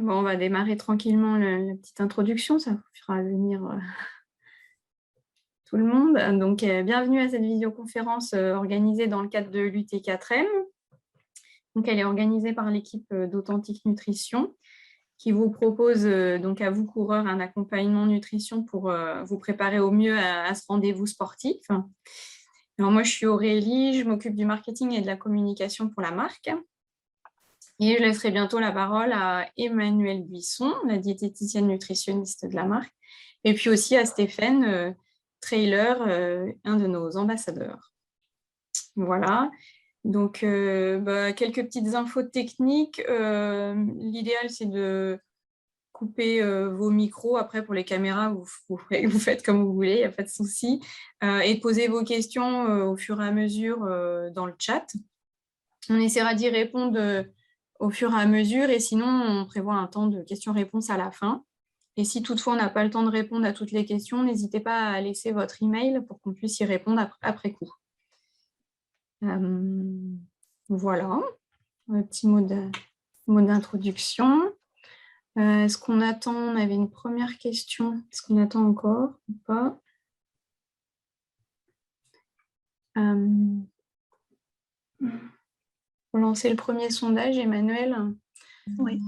Bon, on va démarrer tranquillement la petite introduction, ça fera venir tout le monde. Donc, bienvenue à cette visioconférence organisée dans le cadre de l'UT4M. Donc, elle est organisée par l'équipe d'Authentique Nutrition qui vous propose donc à vous coureurs un accompagnement nutrition pour vous préparer au mieux à ce rendez-vous sportif. Alors moi, je suis Aurélie, je m'occupe du marketing et de la communication pour la marque. Et je laisserai bientôt la parole à Emmanuelle Buisson, la diététicienne nutritionniste de la marque, et puis aussi à Stéphane Trailer, un de nos ambassadeurs. Voilà. Donc, quelques petites infos techniques. L'idéal, c'est de couper vos micros. Après, pour les caméras, vous faites comme vous voulez, il n'y a pas de souci. Et de poser vos questions au fur et à mesure dans le chat. On essaiera d'y répondre au fur et à mesure, et sinon, on prévoit un temps de questions-réponses à la fin. Et si toutefois on n'a pas le temps de répondre à toutes les questions, n'hésitez pas à laisser votre email pour qu'on puisse y répondre après coup. Voilà, un petit mot d'introduction. Est-ce qu'on attend? On avait une première question. Est-ce qu'on attend encore ou pas? Pour lancer le premier sondage, Emmanuel. Oui.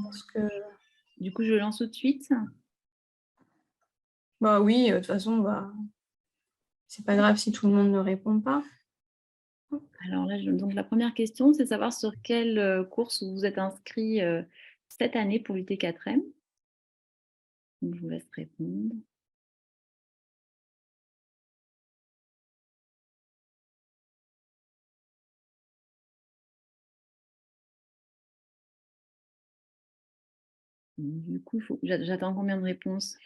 Du coup, je lance tout de suite. Bah oui, de toute façon, c'est pas grave si tout le monde ne répond pas. Alors là, donc la première question, c'est savoir sur quelle course vous êtes inscrit cette année pour l'UT4M. Donc, je vous laisse répondre. Du coup, j'attends combien de réponses?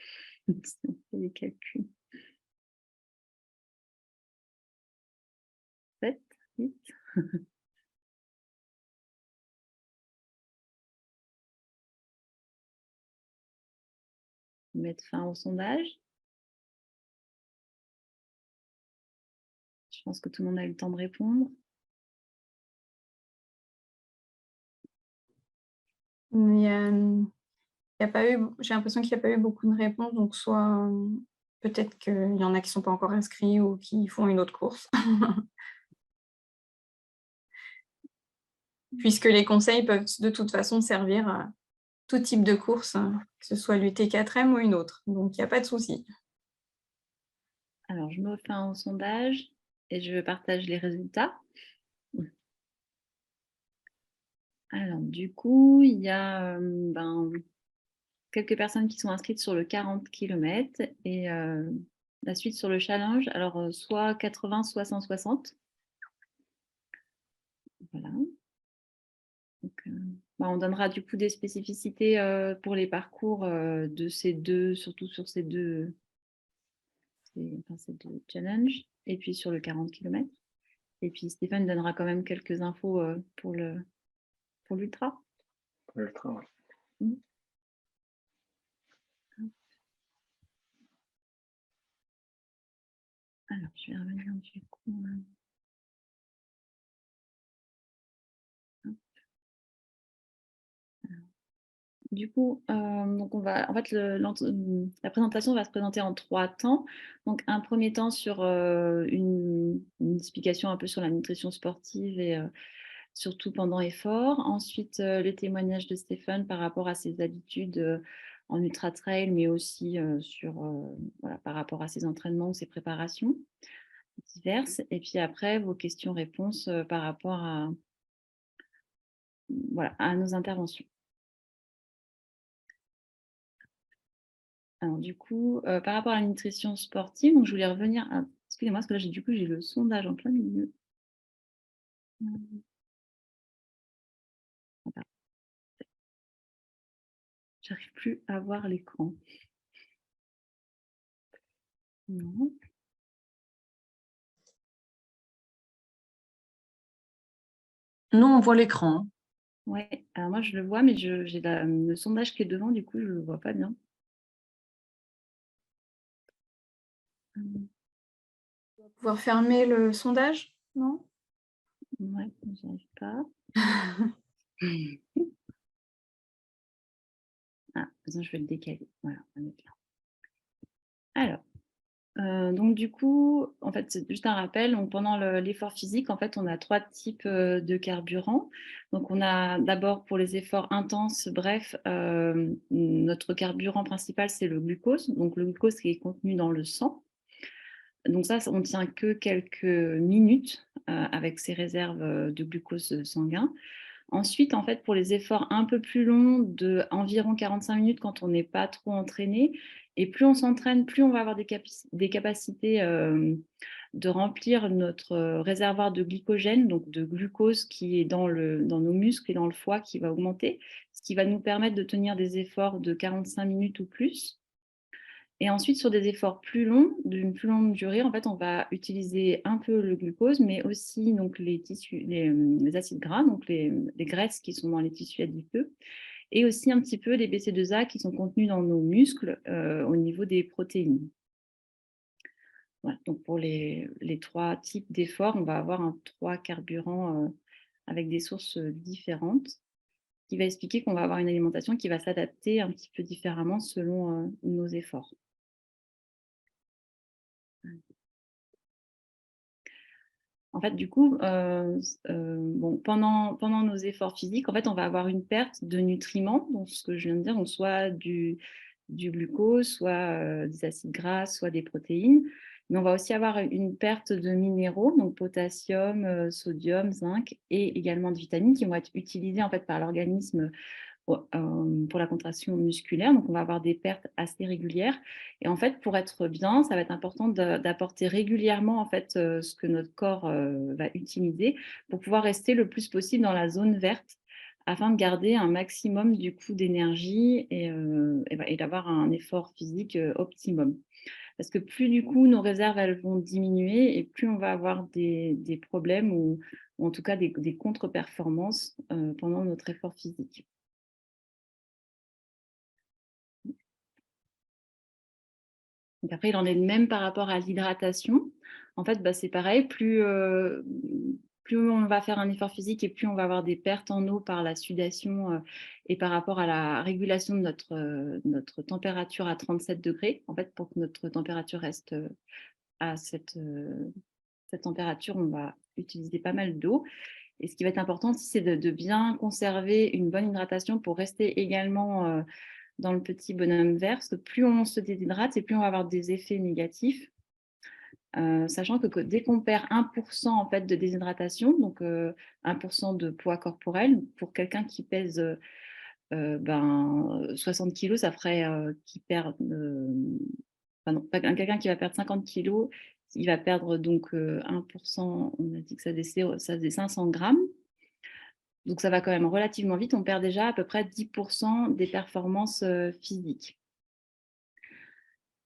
Si on fait les calculs. 7, 8. Mettre fin au sondage. Je pense que tout le monde a eu le temps de répondre. J'ai l'impression qu'il n'y a pas eu beaucoup de réponses, donc soit peut-être qu'il y en a qui ne sont pas encore inscrits ou qui font une autre course. Puisque les conseils peuvent de toute façon servir à tout type de course, que ce soit l'UT4M ou une autre. Donc, il n'y a pas de souci. Alors, je mets fin au sondage et je partage les résultats. Alors, du coup, il y a quelques personnes qui sont inscrites sur le 40 km et la suite sur le challenge. Alors, soit 80, soit 160. Voilà. Donc, on donnera du coup des spécificités pour les parcours de ces deux, surtout sur ces deux challenges, et puis sur le 40 km. Et puis Stéphane donnera quand même quelques infos pour l'ultra. Pour l'ultra, oui. Alors, je vais revenir du coup. Du coup, donc la présentation va se présenter en 3 temps. Donc, un premier temps sur une explication un peu sur la nutrition sportive et surtout pendant effort. Ensuite, le témoignage de Stéphane par rapport à ses habitudes en ultra-trail, mais aussi par rapport à ses entraînements ou ses préparations diverses. Et puis après, vos questions-réponses par rapport à nos interventions. Alors du coup, par rapport à la nutrition sportive, donc je voulais revenir à... Excusez-moi, parce que là, j'ai le sondage en plein milieu. J'arrive plus à voir l'écran. Non. Non, on voit l'écran. Ouais, alors moi je le vois, mais j'ai le sondage qui est devant, du coup je ne le vois pas bien. On va pouvoir fermer le sondage, non? Ouais, j'y arrive pas. Ah, attends, je vais le décaler. Voilà, on va mettre là. Alors, donc du coup, en fait, c'est juste un rappel. Donc, pendant l'effort physique, en fait, on a 3 types de carburant. Donc, on a d'abord pour les efforts intenses, bref, notre carburant principal, c'est le glucose. Donc, le glucose qui est contenu dans le sang. Donc ça, on ne tient que quelques minutes avec ces réserves de glucose sanguin. Ensuite, en fait, pour les efforts un peu plus longs, de environ 45 minutes quand on n'est pas trop entraîné, et plus on s'entraîne, plus on va avoir des capacités de remplir notre réservoir de glycogène, donc de glucose qui est dans nos muscles et dans le foie qui va augmenter, ce qui va nous permettre de tenir des efforts de 45 minutes ou plus. Et ensuite, sur des efforts plus longs, d'une plus longue durée, en fait, on va utiliser un peu le glucose, mais aussi donc, les acides gras, donc les graisses qui sont dans les tissus adipeux, et aussi un petit peu les BC2A qui sont contenus dans nos muscles au niveau des protéines. Voilà, donc pour les 3 types d'efforts, on va avoir 3 carburants avec des sources différentes, qui va expliquer qu'on va avoir une alimentation qui va s'adapter un petit peu différemment selon nos efforts. En fait, du coup, bon, pendant nos efforts physiques, en fait, on va avoir une perte de nutriments, donc ce que je viens de dire, donc soit du glucose, soit des acides gras, soit des protéines. Mais on va aussi avoir une perte de minéraux, donc potassium, sodium, zinc, et également de vitamines qui vont être utilisées en fait par l'organisme pour la contraction musculaire. Donc, on va avoir des pertes assez régulières. Et en fait, pour être bien, ça va être important d'apporter régulièrement en fait, ce que notre corps va utiliser pour pouvoir rester le plus possible dans la zone verte afin de garder un maximum du coup d'énergie et d'avoir un effort physique optimum. Parce que plus du coup nos réserves elles vont diminuer et plus on va avoir des problèmes ou en tout cas des contre-performances pendant notre effort physique. Donc après, il en est de même par rapport à l'hydratation. En fait, bah, c'est pareil, plus on va faire un effort physique et plus on va avoir des pertes en eau par la sudation et par rapport à la régulation de notre température à 37 degrés. En fait, pour que notre température reste à cette température, on va utiliser pas mal d'eau. Et ce qui va être important aussi, c'est de bien conserver une bonne hydratation pour rester également dans le petit bonhomme vert, parce que plus on se déshydrate et plus on va avoir des effets négatifs. Sachant que dès qu'on perd 1% en fait, de déshydratation, donc 1% de poids corporel, pour quelqu'un qui pèse 60 kilos, ça ferait qu'il perd. Quelqu'un qui va perdre 50 kilos, il va perdre donc 1%, on a dit que ça faisait 500 grammes. Donc ça va quand même relativement vite. On perd déjà à peu près 10% des performances physiques.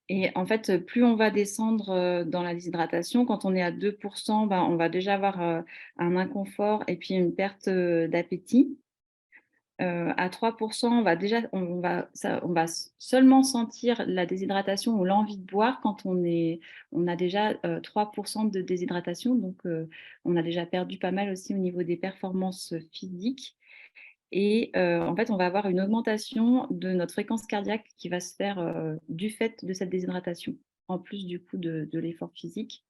Et en fait, plus on va descendre dans la déshydratation, quand on est à 2%, ben, on va déjà avoir un inconfort et puis une perte d'appétit. À 3%, on va seulement sentir la déshydratation ou l'envie de boire quand on a déjà 3% de déshydratation. Donc, on a déjà perdu pas mal aussi au niveau des performances physiques. Et en fait, on va avoir une augmentation de notre fréquence cardiaque qui va se faire du fait de cette déshydratation, en plus du coup de l'effort physique.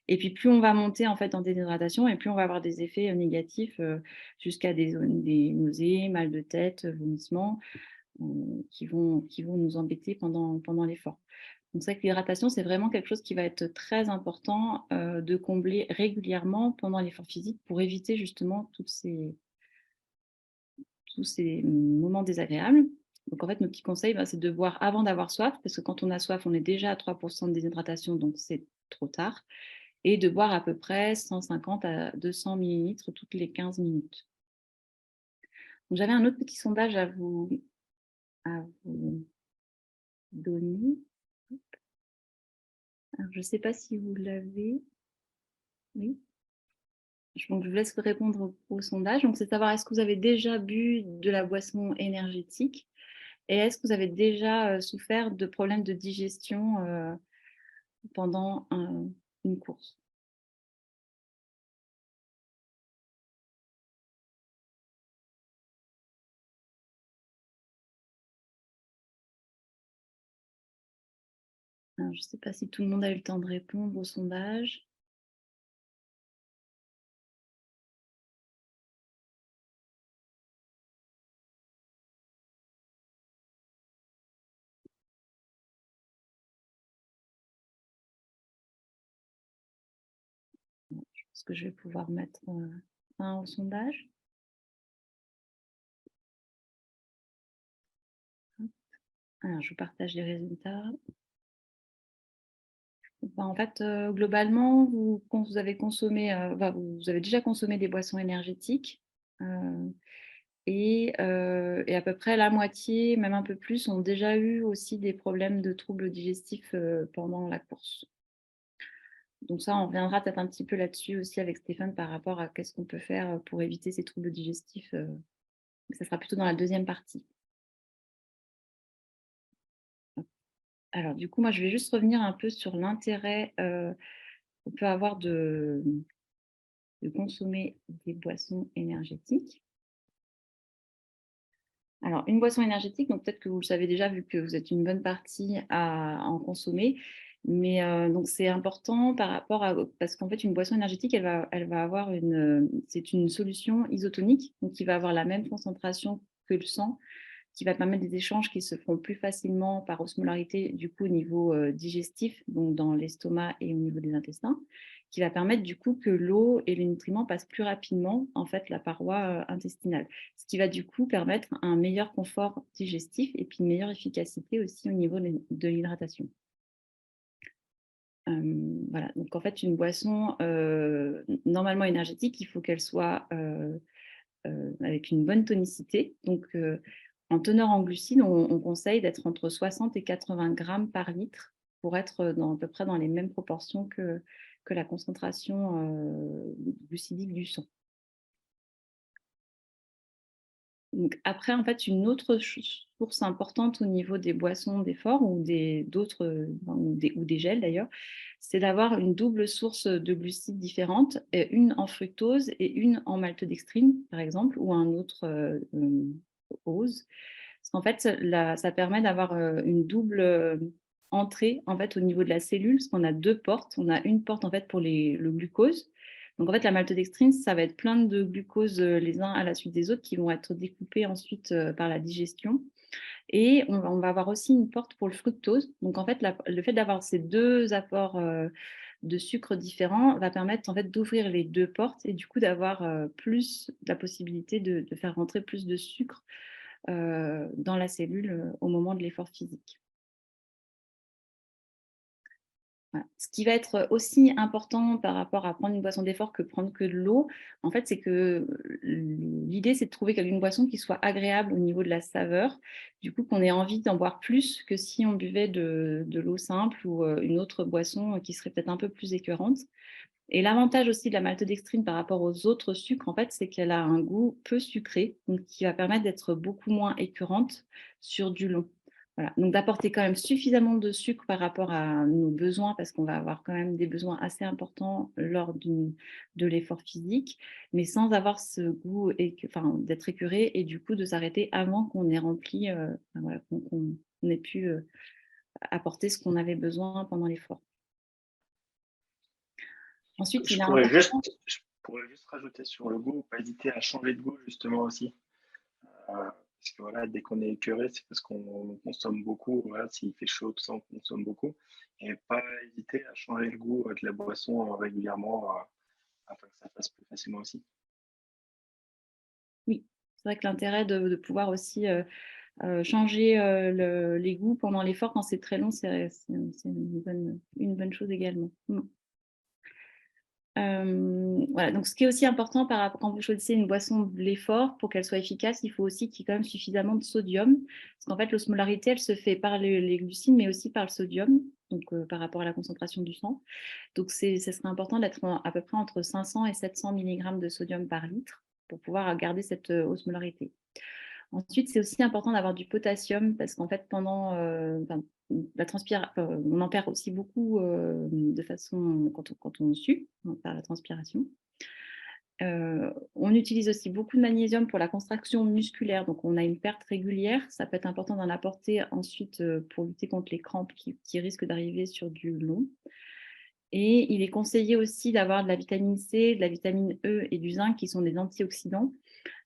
Et puis plus on va monter en fait en déshydratation et plus on va avoir des effets négatifs jusqu'à des nausées, mal de tête, vomissements qui vont nous embêter pendant l'effort. Donc c'est vrai que l'hydratation, c'est vraiment quelque chose qui va être très important de combler régulièrement pendant l'effort physique pour éviter justement tous ces moments désagréables. Donc en fait, notre petit conseil, c'est de boire avant d'avoir soif, parce que quand on a soif, on est déjà à 3% de déshydratation, donc c'est trop tard, et de boire à peu près 150 à 200 millilitres toutes les 15 minutes. Donc j'avais un autre petit sondage à vous donner. Alors, je ne sais pas si vous l'avez. Oui. Donc, je vous laisse répondre au sondage. Donc, c'est de savoir est-ce que vous avez déjà bu de la boisson énergétique et est-ce que vous avez déjà souffert de problèmes de digestion pendant une course. Alors, je ne sais pas si tout le monde a eu le temps de répondre au sondage. Je pense que je vais pouvoir mettre fin au sondage. Alors, je partage les résultats. En fait, globalement, vous avez consommé, vous avez déjà consommé des boissons énergétiques et à peu près la moitié, même un peu plus, ont déjà eu aussi des problèmes de troubles digestifs pendant la course. Donc ça, on reviendra peut-être un petit peu là-dessus aussi avec Stéphane par rapport à qu'est-ce qu'on peut faire pour éviter ces troubles digestifs. Mais ça sera plutôt dans la deuxième partie. Alors, du coup, moi, je vais juste revenir un peu sur l'intérêt qu'on peut avoir de consommer des boissons énergétiques. Alors, une boisson énergétique, donc peut-être que vous le savez déjà vu que vous êtes une bonne partie à en consommer, mais donc c'est important par rapport à parce qu'en fait une boisson énergétique, elle va avoir c'est une solution isotonique, donc qui va avoir la même concentration que le sang, qui va permettre des échanges qui se font plus facilement par osmolarité du coup au niveau digestif, donc dans l'estomac et au niveau des intestins, qui va permettre du coup que l'eau et les nutriments passent plus rapidement en fait la paroi intestinale, ce qui va du coup permettre un meilleur confort digestif et puis une meilleure efficacité aussi au niveau de l'hydratation. Voilà, donc en fait une boisson normalement énergétique, il faut qu'elle soit avec une bonne tonicité. Donc, en teneur en glucides, on conseille d'être entre 60 et 80 grammes par litre pour être à peu près dans les mêmes proportions que la concentration glucidique du sang. Donc après, en fait, une autre source importante au niveau des boissons d'effort ou d'autres ou des gels d'ailleurs, c'est d'avoir une double source de glucides différentes, une en fructose et une en maltodextrine, par exemple, ou un autre ose. Parce qu'en fait, ça permet d'avoir une double entrée en fait, au niveau de la cellule, parce qu'on a deux portes. On a une porte en fait, pour le glucose. Donc en fait, la maltodextrine, ça va être plein de glucose les uns à la suite des autres qui vont être découpés ensuite par la digestion. Et on va avoir aussi une porte pour le fructose. Donc en fait, le fait d'avoir ces deux apports de sucre différents va permettre en fait d'ouvrir les deux portes et du coup d'avoir plus la possibilité de faire rentrer plus de sucre dans la cellule au moment de l'effort physique. Voilà. Ce qui va être aussi important par rapport à prendre une boisson d'effort que prendre que de l'eau, en fait, c'est que l'idée, c'est de trouver une boisson qui soit agréable au niveau de la saveur, du coup qu'on ait envie d'en boire plus que si on buvait de l'eau simple ou une autre boisson qui serait peut-être un peu plus écœurante. Et l'avantage aussi de la maltodextrine par rapport aux autres sucres, en fait, c'est qu'elle a un goût peu sucré, donc qui va permettre d'être beaucoup moins écœurante sur du long. Voilà. Donc d'apporter quand même suffisamment de sucre par rapport à nos besoins, parce qu'on va avoir quand même des besoins assez importants lors de l'effort physique, mais sans avoir ce goût d'être écœuré et du coup de s'arrêter avant qu'on ait rempli, voilà, qu'on ait pu apporter ce qu'on avait besoin pendant l'effort. Ensuite, Je pourrais juste rajouter sur le goût, pas hésiter à changer de goût justement aussi. Parce que voilà, dès qu'on est écœuré, c'est parce qu'on consomme beaucoup. Voilà, s'il fait chaud, tout ça, on consomme beaucoup. Et pas hésiter à changer le goût de la boisson régulièrement afin que ça passe plus facilement aussi. Oui, c'est vrai que l'intérêt de pouvoir aussi changer les goûts pendant l'effort quand c'est très long, c'est une bonne chose également. Voilà, donc ce qui est aussi important quand vous choisissez une boisson de l'effort, pour qu'elle soit efficace, il faut aussi qu'il y ait quand même suffisamment de sodium. Parce qu'en fait, l'osmolarité, elle se fait par les glucides, mais aussi par le sodium, donc par rapport à la concentration du sang. Donc, ce serait important d'être à peu près entre 500 et 700 mg de sodium par litre pour pouvoir garder cette osmolarité. Ensuite, c'est aussi important d'avoir du potassium parce qu'en fait, pendant la transpiration, on en perd aussi beaucoup de façon quand on sue, par la transpiration. On utilise aussi beaucoup de magnésium pour la contraction musculaire, donc on a une perte régulière. Ça peut être important d'en apporter ensuite pour lutter contre les crampes qui risquent d'arriver sur du long. Et il est conseillé aussi d'avoir de la vitamine C, de la vitamine E et du zinc qui sont des antioxydants.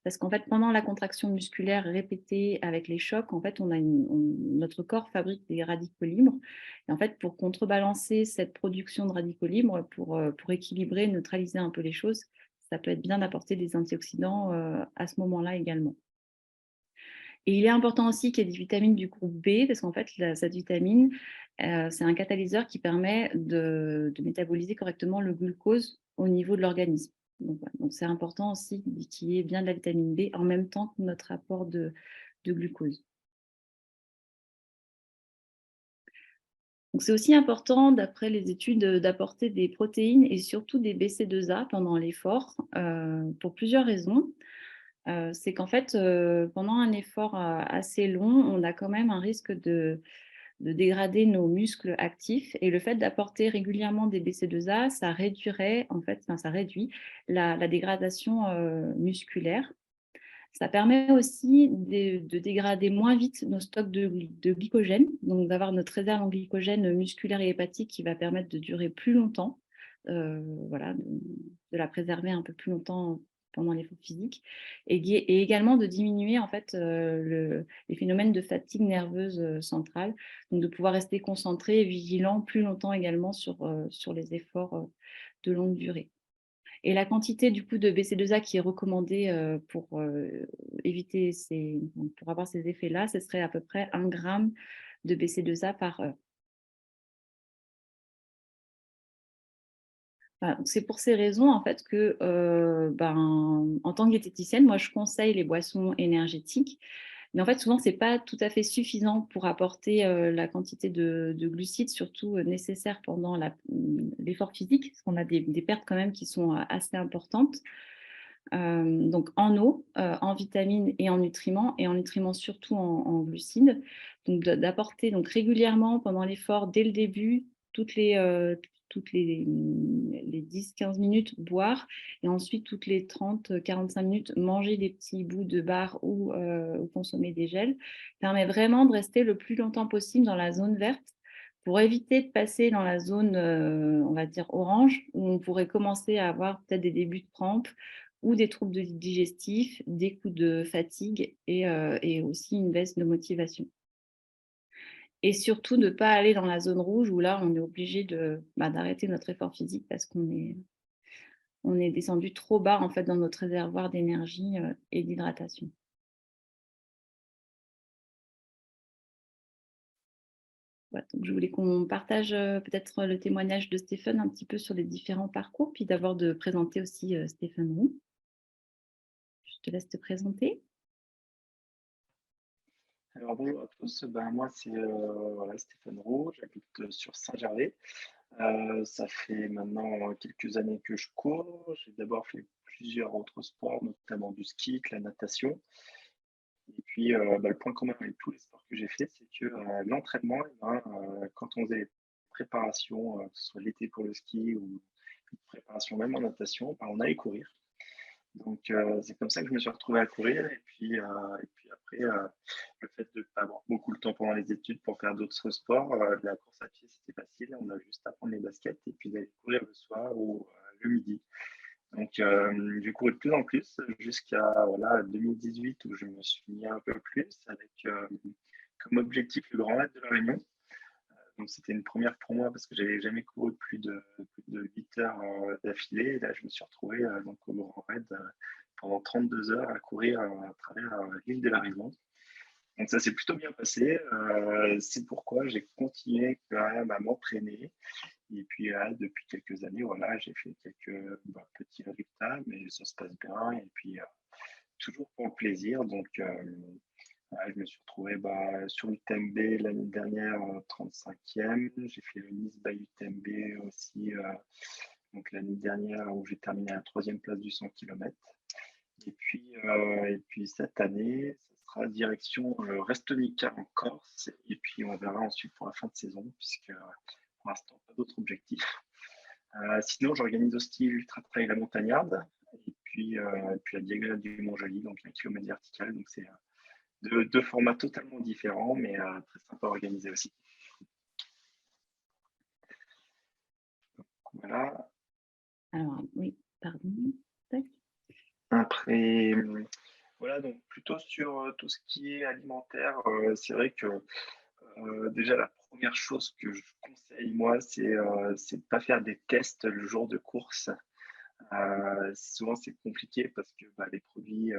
Parce qu'en fait, pendant la contraction musculaire répétée avec les chocs, en fait, notre corps fabrique des radicaux libres. Et en fait, pour contrebalancer cette production de radicaux libres, pour équilibrer, neutraliser un peu les choses, ça peut être bien d'apporter des antioxydants à ce moment-là également. Et il est important aussi qu'il y ait des vitamines du groupe B, parce qu'en fait, cette vitamine, c'est un catalyseur qui permet de métaboliser correctement le glucose au niveau de l'organisme. Donc, voilà. Donc, c'est important aussi qu'il y ait bien de la vitamine B en même temps que notre apport de glucose. Donc, c'est aussi important, d'après les études, d'apporter des protéines et surtout des BC2A pendant l'effort, pour plusieurs raisons. C'est qu'en fait, pendant un effort assez long, on a quand même un risque de dégrader nos muscles actifs. Et le fait d'apporter régulièrement des BC2A, ça réduirait, en fait, ça réduit la dégradation musculaire. Ça permet aussi de dégrader moins vite nos stocks de glycogène, donc d'avoir notre réserve en glycogène musculaire et hépatique qui va permettre de durer plus longtemps, voilà, de la préserver un peu plus longtemps pendant l'effort physique, et également de diminuer en fait les phénomènes de fatigue nerveuse centrale, donc de pouvoir rester concentré et vigilant plus longtemps également sur les efforts de longue durée. Et la quantité du coup de BC2A qui est recommandée pour éviter pour avoir ces effets-là, ce serait à peu près 1 gramme de BC2A par heure. Voilà, c'est pour ces raisons en fait que en tant que diététicienne, moi je conseille les boissons énergétiques. Mais en fait, souvent, ce n'est pas tout à fait suffisant pour apporter la quantité de glucides, surtout nécessaire pendant l'effort physique, parce qu'on a des pertes quand même qui sont assez importantes. Donc en eau, en vitamines et en nutriments surtout en glucides. Donc d'apporter donc régulièrement pendant l'effort, dès le début, toutes les 10-15 minutes, boire, et ensuite toutes les 30-45 minutes, manger des petits bouts de barre ou consommer des gels, permet vraiment de rester le plus longtemps possible dans la zone verte pour éviter de passer dans la zone, on va dire, orange, où on pourrait commencer à avoir peut-être des débuts de crampes ou des troubles digestifs, des coups de fatigue et aussi une baisse de motivation. Et surtout, ne pas aller dans la zone rouge où là, on est obligé d'arrêter notre effort physique parce qu'on est descendu trop bas en fait, dans notre réservoir d'énergie et d'hydratation. Voilà, donc je voulais qu'on partage peut-être le témoignage de Stéphane un petit peu sur les différents parcours, puis d'abord de présenter aussi Stéphane Roux. Je te laisse te présenter. Alors bonjour à tous, moi c'est Stéphane Roux, j'habite sur Saint-Gervais. Ça fait maintenant quelques années que je cours. J'ai d'abord fait plusieurs autres sports, notamment du ski, de la natation. Et puis le point commun avec tous les sports que j'ai fait, c'est que l'entraînement, quand on faisait des préparations, que ce soit l'été pour le ski ou une préparation même en natation, on allait courir. Donc, c'est comme ça que je me suis retrouvé à courir. Et puis après, le fait de ne pas avoir beaucoup de temps pendant les études pour faire d'autres sports, la course à pied, c'était facile. On a juste à prendre les baskets et puis d'aller courir le soir ou le midi. Donc, j'ai couru de plus en plus jusqu'à 2018 où je me suis mis un peu plus avec comme objectif le Grand Raid de la Réunion. Donc, c'était une première pour moi parce que j'avais jamais couru plus de 8 heures d'affilée. Et là, je me suis retrouvé donc au Grand Raid pendant 32 heures à courir à travers l'île de la Réunion. Donc, ça s'est plutôt bien passé. C'est pourquoi j'ai continué quand même à m'entraîner. Et puis, depuis quelques années, j'ai fait quelques petits résultats, mais ça se passe bien. Et puis, toujours pour le plaisir. Donc, je me suis retrouvé sur l'UTMB l'année dernière, 35e. J'ai fait le Nice by UTMB aussi donc l'année dernière où j'ai terminé à la 3e place du 100 km. Et puis cette année, ça sera direction Restonica en Corse. Et puis on verra ensuite pour la fin de saison, puisque pour l'instant, pas d'autres objectifs. Sinon, j'organise aussi l'Ultra Trail La Montagnarde. Et puis la diagonale du Mont-Joli, donc 1 km vertical. Donc c'est deux formats totalement différents, mais très sympa à organiser aussi. Voilà. Alors, oui, pardon. Tac. Après, voilà, donc plutôt sur tout ce qui est alimentaire, c'est vrai que déjà la première chose que je conseille, moi, c'est de ne pas faire des tests le jour de course. Souvent, c'est compliqué parce que les produits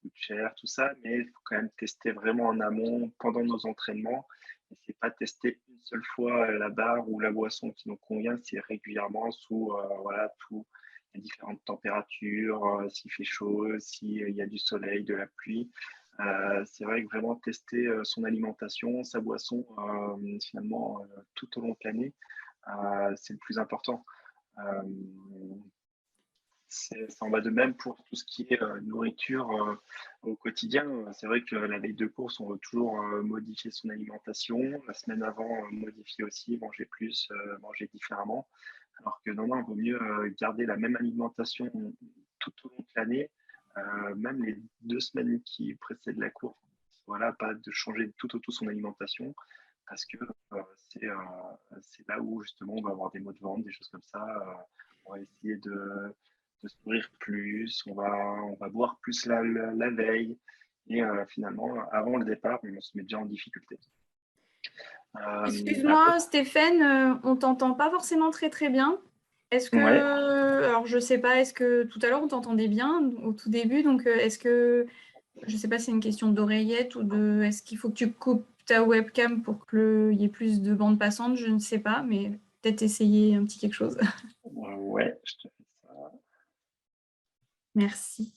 coûtent cher, tout ça, mais il faut quand même tester vraiment en amont pendant nos entraînements. Et c'est pas tester une seule fois la barre ou la boisson qui nous convient, c'est régulièrement sous voilà, toutes les différentes températures, s'il fait chaud, s'il y a du soleil, de la pluie. C'est vrai que vraiment tester son alimentation, sa boisson, finalement, tout au long de l'année, c'est le plus important. Ça en va de même pour tout ce qui est nourriture au quotidien. C'est vrai que la veille de course, on veut toujours modifier son alimentation. La semaine avant, modifier aussi, manger plus, manger différemment. Alors que non, il vaut mieux garder la même alimentation tout au long de l'année, même les 2 semaines qui précèdent la course. Voilà, pas de changer tout son alimentation parce que c'est là où justement on va avoir des maux de ventre, des choses comme ça. On va essayer de se nourrir plus, on va boire plus la veille. Et finalement, avant le départ, on se met déjà en difficulté. Excuse-moi, Stéphane, on t'entend pas forcément très très bien. Est-ce que, Ouais. alors je sais pas, est-ce que tout à l'heure on t'entendait bien au tout début, donc est-ce que, je sais pas si c'est une question d'oreillette ou est-ce qu'il faut que tu coupes ta webcam pour qu'il y ait plus de bande passante, je ne sais pas, mais peut-être essayer un petit quelque chose. Ouais, je te fais ça. Merci.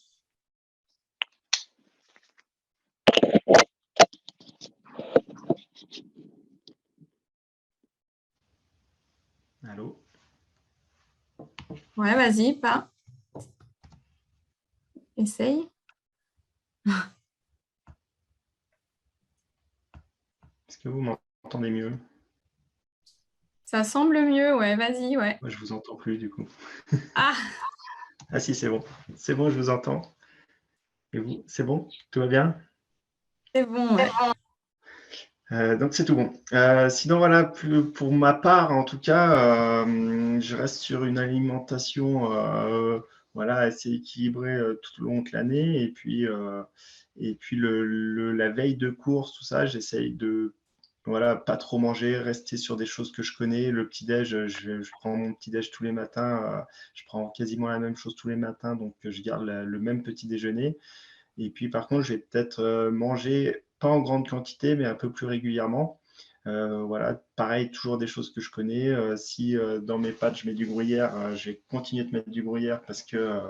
Allô? Ouais, vas-y, pas. Essaye. Est-ce que vous m'entendez mieux? Ça semble mieux, ouais, vas-y, ouais. Moi, je vous entends plus du coup. Ah, Ah si, c'est bon. C'est bon, je vous entends. Et vous, c'est bon? Tout va bien? c'est bon, ouais. Donc c'est tout bon. Sinon voilà, pour ma part en tout cas, je reste sur une alimentation voilà, assez équilibrée tout au long de l'année. Et puis la veille de course, tout ça, j'essaye de voilà, pas trop manger, rester sur des choses que je connais. Le petit-déj, je prends mon petit-déj tous les matins. Je prends quasiment la même chose tous les matins, donc je garde le même petit déjeuner. Et puis par contre, je vais peut-être manger, pas en grande quantité, mais un peu plus régulièrement. Voilà, pareil, toujours des choses que je connais. Si dans mes pâtes, je mets du gruyère, je vais continuer de mettre du gruyère parce que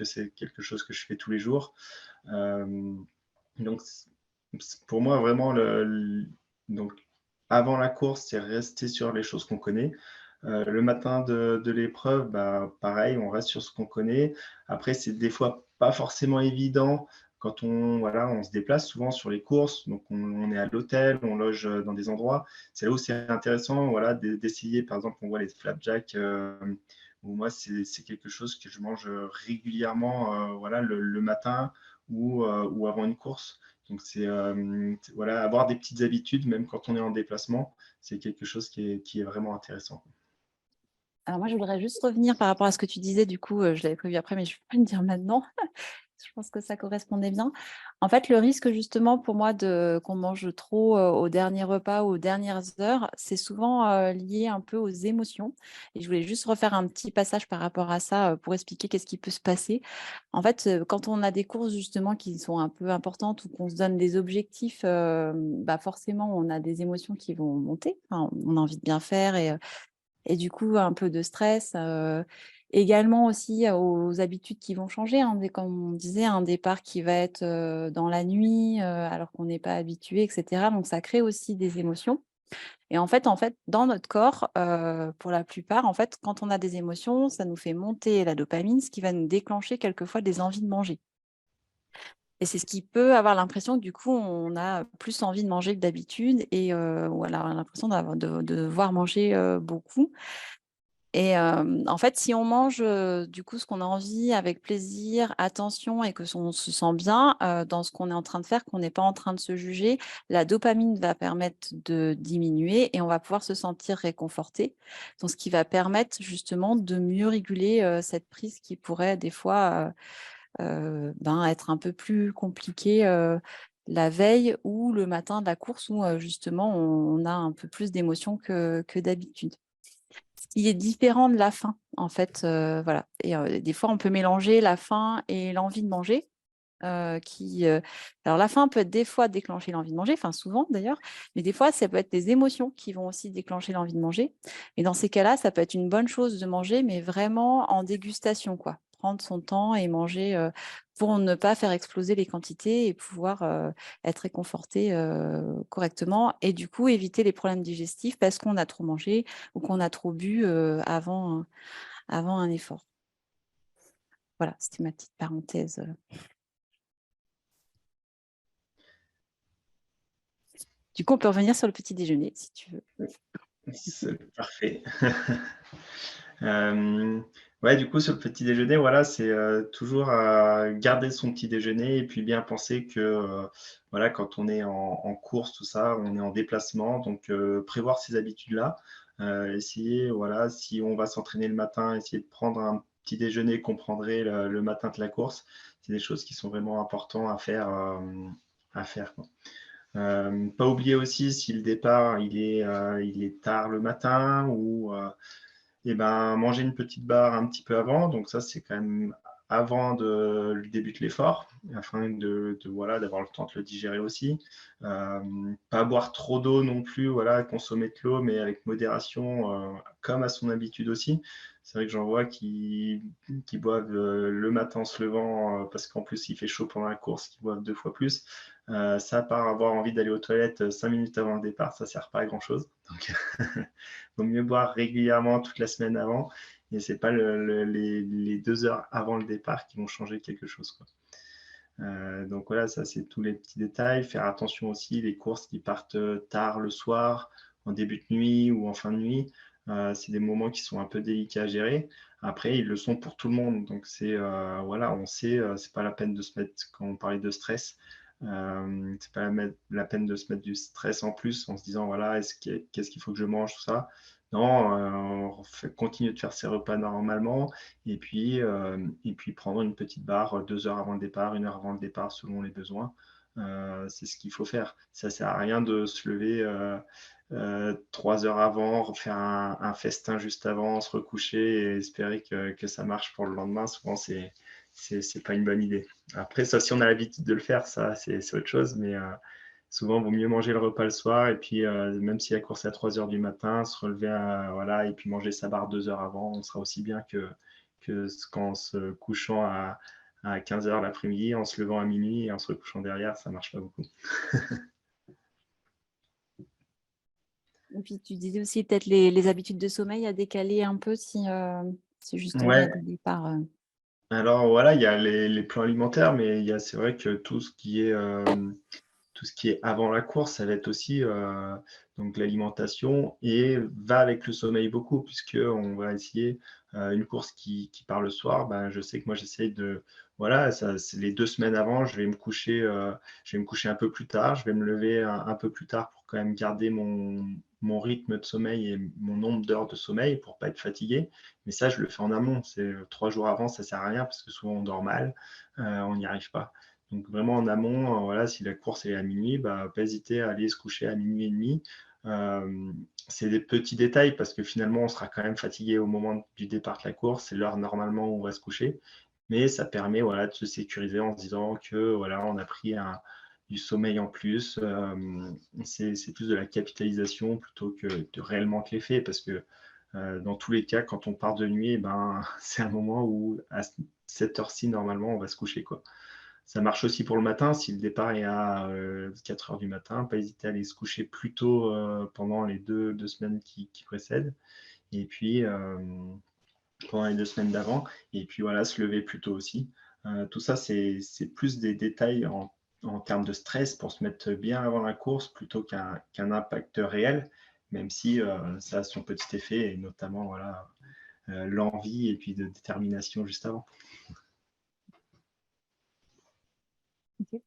c'est quelque chose que je fais tous les jours. Donc, pour moi, vraiment, donc, avant la course, c'est rester sur les choses qu'on connaît. Le matin de l'épreuve, pareil, on reste sur ce qu'on connaît. Après, c'est des fois pas forcément évident quand voilà, on se déplace souvent sur les courses. Donc, on est à l'hôtel, on loge dans des endroits. C'est là où c'est intéressant voilà, d'essayer. Par exemple, on voit les flapjacks. Moi, c'est quelque chose que je mange régulièrement voilà, le matin ou avant une course. Donc, voilà, avoir des petites habitudes, même quand on est en déplacement, c'est quelque chose qui est vraiment intéressant. Alors moi, je voudrais juste revenir par rapport à ce que tu disais, du coup, je l'avais prévu après, mais je ne vais pas le dire maintenant. Je pense que ça correspondait bien. En fait, le risque justement pour moi qu'on mange trop au dernier repas ou aux dernières heures, c'est souvent lié un peu aux émotions. Et je voulais juste refaire un petit passage par rapport à ça pour expliquer qu'est-ce qui peut se passer. En fait, quand on a des courses justement qui sont un peu importantes ou qu'on se donne des objectifs, forcément, on a des émotions qui vont monter. Enfin, on a envie de bien faire et du coup, un peu de stress. Également aussi aux habitudes qui vont changer, hein, comme on disait, un départ qui va être dans la nuit, alors qu'on n'est pas habitué, etc. Donc, ça crée aussi des émotions. Et en fait, dans notre corps, pour la plupart, en fait, quand on a des émotions, ça nous fait monter la dopamine, ce qui va nous déclencher quelquefois des envies de manger. Et c'est ce qui peut avoir l'impression que du coup, on a plus envie de manger que d'habitude et ou alors l'impression de devoir manger beaucoup. Et en fait, si on mange du coup ce qu'on a envie avec plaisir, attention et que on se sent bien dans ce qu'on est en train de faire, qu'on n'est pas en train de se juger, la dopamine va permettre de diminuer et on va pouvoir se sentir réconforté. Donc, ce qui va permettre justement de mieux réguler cette prise qui pourrait des fois être un peu plus compliquée la veille ou le matin de la course où justement on a un peu plus d'émotions que d'habitude. Ce qui est différent de la faim, en fait, voilà. Et des fois, on peut mélanger la faim et l'envie de manger, alors la faim peut être des fois déclencher l'envie de manger, enfin souvent d'ailleurs, mais des fois, ça peut être des émotions qui vont aussi déclencher l'envie de manger. Et dans ces cas-là, ça peut être une bonne chose de manger, mais vraiment en dégustation, quoi. Prendre son temps et manger pour ne pas faire exploser les quantités et pouvoir être réconforté correctement et du coup éviter les problèmes digestifs parce qu'on a trop mangé ou qu'on a trop bu avant un effort. Voilà, c'était ma petite parenthèse. Du coup, on peut revenir sur le petit déjeuner, si tu veux. C'est parfait. Ouais, du coup, sur le petit déjeuner, voilà, c'est toujours garder son petit déjeuner et puis bien penser que voilà, quand on est en course, tout ça, on est en déplacement, donc prévoir ces habitudes-là. Essayer, voilà, si on va s'entraîner le matin, essayer de prendre un petit déjeuner qu'on prendrait le matin de la course. C'est des choses qui sont vraiment importantes à faire, quoi. Pas oublier aussi si le départ il est tard le matin ou eh ben, manger une petite barre un petit peu avant. Donc ça, c'est quand même avant le début de l'effort, afin voilà, d'avoir le temps de le digérer aussi. Pas boire trop d'eau non plus, voilà, consommer de l'eau, mais avec modération, comme à son habitude aussi. C'est vrai que j'en vois qui boivent le matin en se levant, parce qu'en plus il fait chaud pendant la course, qui boivent 2 fois plus. Ça, à part avoir envie d'aller aux toilettes 5 minutes avant le départ, ça ne sert pas à grand-chose. Donc, vaut mieux boire régulièrement toute la semaine avant. Et ce n'est pas les 2 heures avant le départ qui vont changer quelque chose, quoi. Donc voilà, ça c'est tous les petits détails. Faire attention aussi, les courses qui partent tard le soir, en début de nuit ou en fin de nuit. C'est des moments qui sont un peu délicats à gérer. Après, ils le sont pour tout le monde. Donc c'est voilà, on sait, c'est pas la peine de se mettre, quand on parlait de stress, c'est pas la peine de se mettre du stress en plus en se disant voilà, qu'est-ce qu'il faut que je mange, tout ça. Non, on continue de faire ses repas normalement et puis prendre une petite barre 2 heures avant le départ, 1 heure avant le départ selon les besoins. C'est ce qu'il faut faire. Ça ne sert à rien de se lever 3 heures avant, refaire un festin juste avant, se recoucher et espérer que ça marche pour le lendemain. Souvent, c'est pas une bonne idée. Après, ça, si on a l'habitude de le faire, ça, c'est autre chose. Mais souvent, il vaut mieux manger le repas le soir et puis même si la course est à 3 heures du matin, se relever voilà, et puis manger sa barre 2 heures avant, on sera aussi bien que qu'en se couchant à 15 heures l'après-midi, en se levant à minuit et en se recouchant derrière, ça ne marche pas beaucoup. Et puis tu disais aussi peut-être les habitudes de sommeil à décaler un peu si justement il y a Ouais, des départs. alors voilà, il y a les plans alimentaires, mais c'est vrai que tout ce qui est avant la course, ça va être aussi donc l'alimentation et va avec le sommeil beaucoup, puisqu'on va essayer une course qui part le soir. Ben, je sais que moi, j'essaye de. Voilà, ça, c'est les 2 semaines avant, je vais me coucher un peu plus tard, je vais me lever un peu plus tard pour quand même garder mon rythme de sommeil et mon nombre d'heures de sommeil pour pas être fatigué. Mais ça, je le fais en amont. C'est 3 jours avant, ça sert à rien parce que souvent on dort mal, on n'y arrive pas. Donc vraiment en amont, voilà, si la course est à minuit, bah, pas hésiter à aller se coucher à minuit et demi. C'est des petits détails parce que finalement, on sera quand même fatigué au moment du départ de la course. C'est l'heure normalement où on va se coucher. Mais ça permet, voilà, de se sécuriser en se disant que voilà, on a pris du sommeil en plus. C'est plus de la capitalisation plutôt que de réellement te l'effet parce que dans tous les cas, quand on part de nuit, ben, c'est un moment où à cette heure-ci, normalement, on va se coucher, quoi. Ça marche aussi pour le matin. Si le départ est à 4 heures du matin, pas hésiter à aller se coucher plus tôt pendant les deux semaines qui précèdent. Et puis, pendant les 2 semaines d'avant. Et puis, voilà, se lever plus tôt aussi. Tout ça, c'est plus des détails en termes de stress pour se mettre bien avant la course plutôt qu'un impact réel, même si ça a son petit effet, et notamment, voilà, l'envie et puis de détermination juste avant. Ok.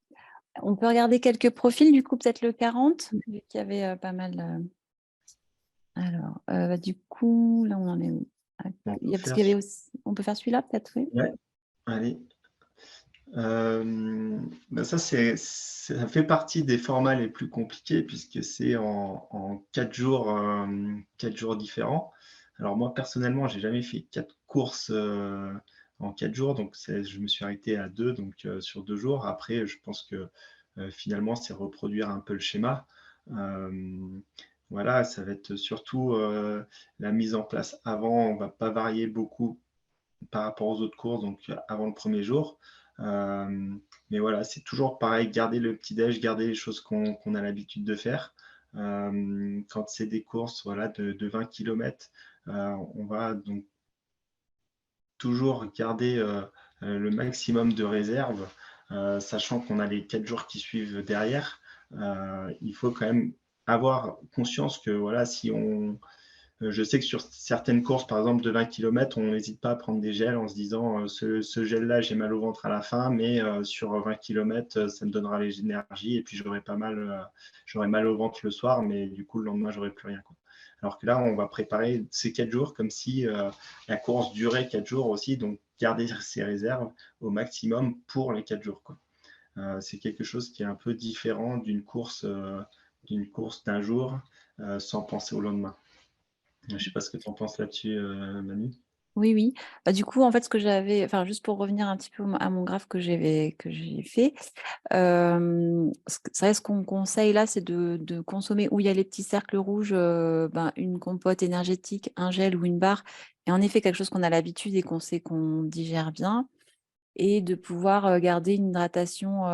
On peut regarder quelques profils, du coup, peut-être le 40, vu qu'il y avait pas mal. Alors, du coup, là, on en est où? On peut Parce faire, qu'il y avait aussi... On peut faire celui-là, peut-être, oui. ouais, allez. Ça fait partie des formats les plus compliqués puisque c'est en 4 jours, 4 jours différents. Alors moi, personnellement, j'ai jamais fait 4 courses en 4 jours, donc je me suis arrêté à 2, donc sur 2 jours. Après, je pense que finalement, c'est reproduire un peu le schéma. Voilà, ça va être surtout la mise en place avant. On va pas varier beaucoup par rapport aux autres courses, donc avant le premier jour. Mais voilà, c'est toujours pareil, garder le petit-déj, garder les choses qu'on a l'habitude de faire. Quand c'est des courses voilà, de 20 km, on va donc toujours garder le maximum de réserve, sachant qu'on a les 4 jours qui suivent derrière. Il faut quand même avoir conscience que voilà, si on, je sais que sur certaines courses, par exemple de 20 km, on n'hésite pas à prendre des gels en se disant ce gel-là, j'ai mal au ventre à la fin, mais sur 20 km, ça me donnera les énergies et puis j'aurai mal au ventre le soir, mais du coup, le lendemain, j'aurai plus rien, quoi. Alors que là, on va préparer ces 4 jours comme si la course durait 4 jours aussi, donc garder ses réserves au maximum pour les 4 jours, quoi. C'est quelque chose qui est un peu différent d'une course d'un jour sans penser au lendemain. Je ne sais pas ce que tu en penses là-dessus, Manu. Oui, oui. Du coup, en fait, ce que j'avais, enfin, juste pour revenir un petit peu à mon graphe que j'ai fait, c'est vrai, ce qu'on conseille là, c'est de consommer où il y a les petits cercles rouges, une compote énergétique, un gel ou une barre, et en effet, quelque chose qu'on a l'habitude et qu'on sait qu'on digère bien, et de pouvoir garder une hydratation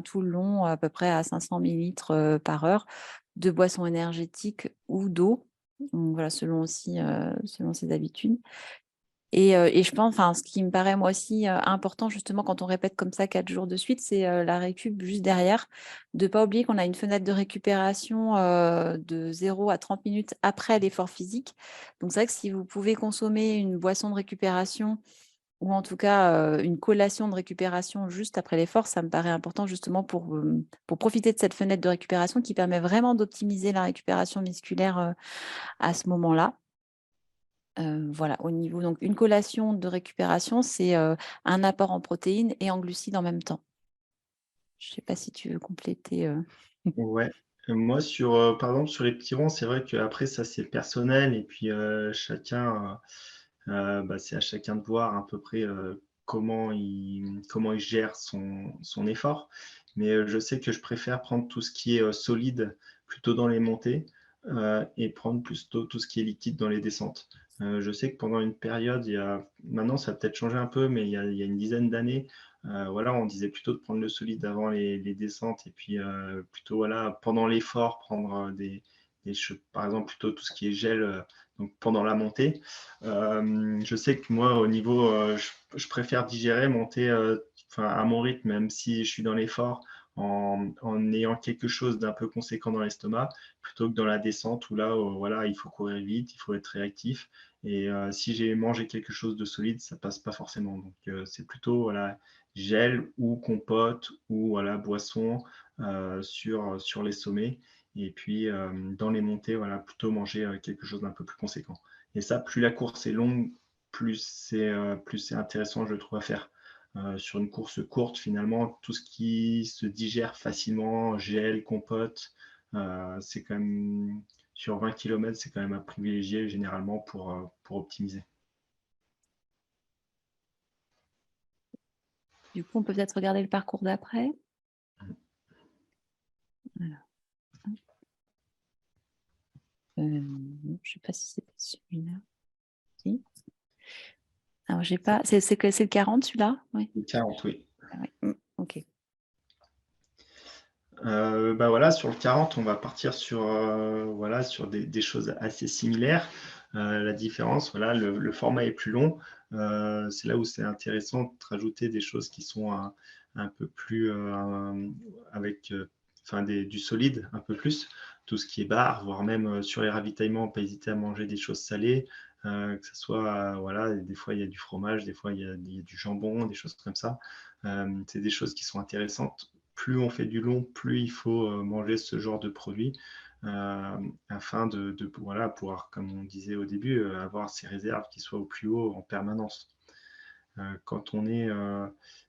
tout le long, à peu près à 500 millilitres par heure, de boissons énergétiques ou d'eau. Donc voilà, selon ses habitudes. Et je pense, enfin, ce qui me paraît moi aussi important, justement, quand on répète comme ça 4 jours de suite, c'est la récup juste derrière. De ne pas oublier qu'on a une fenêtre de récupération de 0 à 30 minutes après l'effort physique. Donc, c'est vrai que si vous pouvez consommer une boisson de récupération ou en tout cas une collation de récupération juste après l'effort, ça me paraît important justement pour profiter de cette fenêtre de récupération qui permet vraiment d'optimiser la récupération musculaire à ce moment-là. Voilà, au niveau, donc une collation de récupération, c'est un apport en protéines et en glucides en même temps. Je ne sais pas si tu veux compléter. Ouais. Moi, par exemple, sur les petits ronds, c'est vrai qu'après, ça, c'est personnel. Et puis, chacun, c'est à chacun de voir à peu près comment il gère son effort. Mais je sais que je préfère prendre tout ce qui est solide plutôt dans les montées et prendre plutôt tout ce qui est liquide dans les descentes. Je sais que pendant une période, maintenant ça a peut-être changé un peu, mais il y a une dizaine d'années, voilà, on disait plutôt de prendre le solide avant les descentes et puis plutôt voilà, pendant l'effort, prendre par exemple plutôt tout ce qui est gel donc pendant la montée. Je sais que moi, au niveau, je préfère digérer, monter à mon rythme, même si je suis dans l'effort, en ayant quelque chose d'un peu conséquent dans l'estomac, plutôt que dans la descente où là, voilà, il faut courir vite, il faut être réactif. Et si j'ai mangé quelque chose de solide, ça passe pas forcément. Donc c'est plutôt voilà, gel ou compote ou voilà, boisson sur les sommets. Et puis dans les montées, voilà, plutôt manger quelque chose d'un peu plus conséquent. Et ça, plus la course est longue, plus c'est intéressant, je trouve, à faire. Sur une course courte, finalement, tout ce qui se digère facilement, gel, compote, c'est quand même, sur 20 km, c'est quand même à privilégier généralement pour optimiser. Du coup, on peut peut-être regarder le parcours d'après. Voilà. Je ne sais pas si c'était celui-là. Si. Alors, j'ai pas. C'est le 40, celui-là? Oui. 40, oui. Ah, oui. Ok. Voilà, sur le 40, on va partir sur, voilà, sur des choses assez similaires. La différence, voilà, le format est plus long. C'est là où c'est intéressant de rajouter des choses qui sont un peu plus avec du solide, un peu plus. Tout ce qui est barre, voire même sur les ravitaillements, pas hésiter à manger des choses salées. que ce soit, voilà, des fois il y a du fromage, des fois il y a du jambon, des choses comme ça. C'est des choses qui sont intéressantes. Plus on fait du long, plus il faut manger ce genre de produits afin de voilà, pouvoir, comme on disait au début, avoir ces réserves qui soient au plus haut en permanence. Quand on est,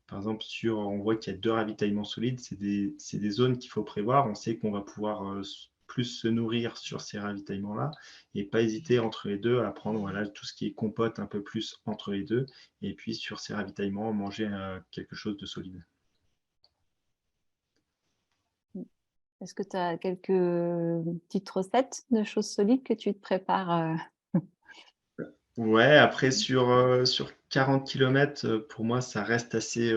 par exemple, on voit qu'il y a 2 ravitaillements solides, c'est des zones qu'il faut prévoir. On sait qu'on va pouvoir plus se nourrir sur ces ravitaillements-là et pas hésiter entre les deux à prendre voilà, tout ce qui est compote un peu plus entre les deux et puis sur ces ravitaillements, manger quelque chose de solide. Est-ce que tu as quelques petites recettes de choses solides que tu te prépares Ouais, après sur 40 km, pour moi, ça reste assez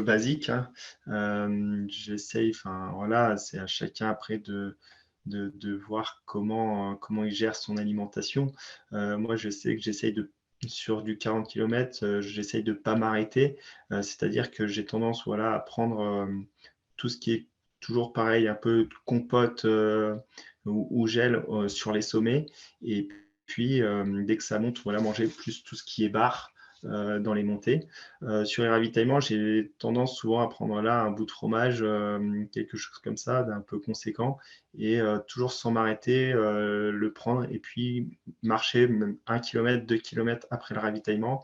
basique, hein. J'essaye, enfin voilà, c'est à chacun après de voir comment il gère son alimentation. Moi, je sais que j'essaye sur du 40 km, j'essaye de ne pas m'arrêter. C'est-à-dire que j'ai tendance voilà, à prendre tout ce qui est toujours pareil, un peu compote ou gel sur les sommets. Et puis, dès que ça monte, voilà, manger plus tout ce qui est barre dans les montées. Sur les ravitaillements, j'ai tendance souvent à prendre là un bout de fromage, quelque chose comme ça, d'un peu conséquent, et toujours sans m'arrêter, le prendre et puis marcher même 1 km, 2 km après le ravitaillement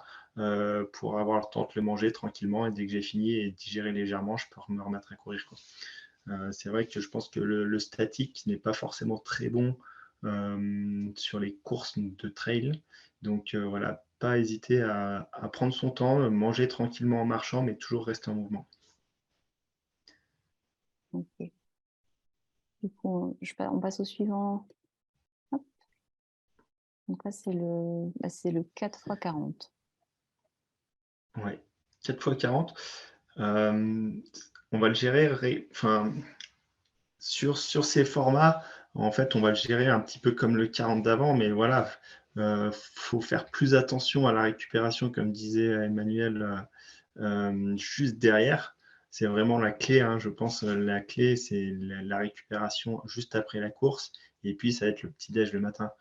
pour avoir le temps de le manger tranquillement. Et dès que j'ai fini et digéré légèrement, je peux me remettre à courir, quoi. C'est vrai que je pense que le statique n'est pas forcément très bon sur les courses de trail. Donc voilà, pas hésiter à prendre son temps, manger tranquillement en marchant, mais toujours rester en mouvement. Ok. Du coup, on passe au suivant. Hop. Donc là, c'est le 4x40. Ouais, 4x40. On va le gérer, enfin, sur ces formats, en fait, on va le gérer un petit peu comme le 40 d'avant, mais voilà, faut faire plus attention à la récupération, comme disait Emmanuel, juste derrière. C'est vraiment la clé, hein, je pense. La clé, c'est la récupération juste après la course, et puis ça va être le petit-déj le matin.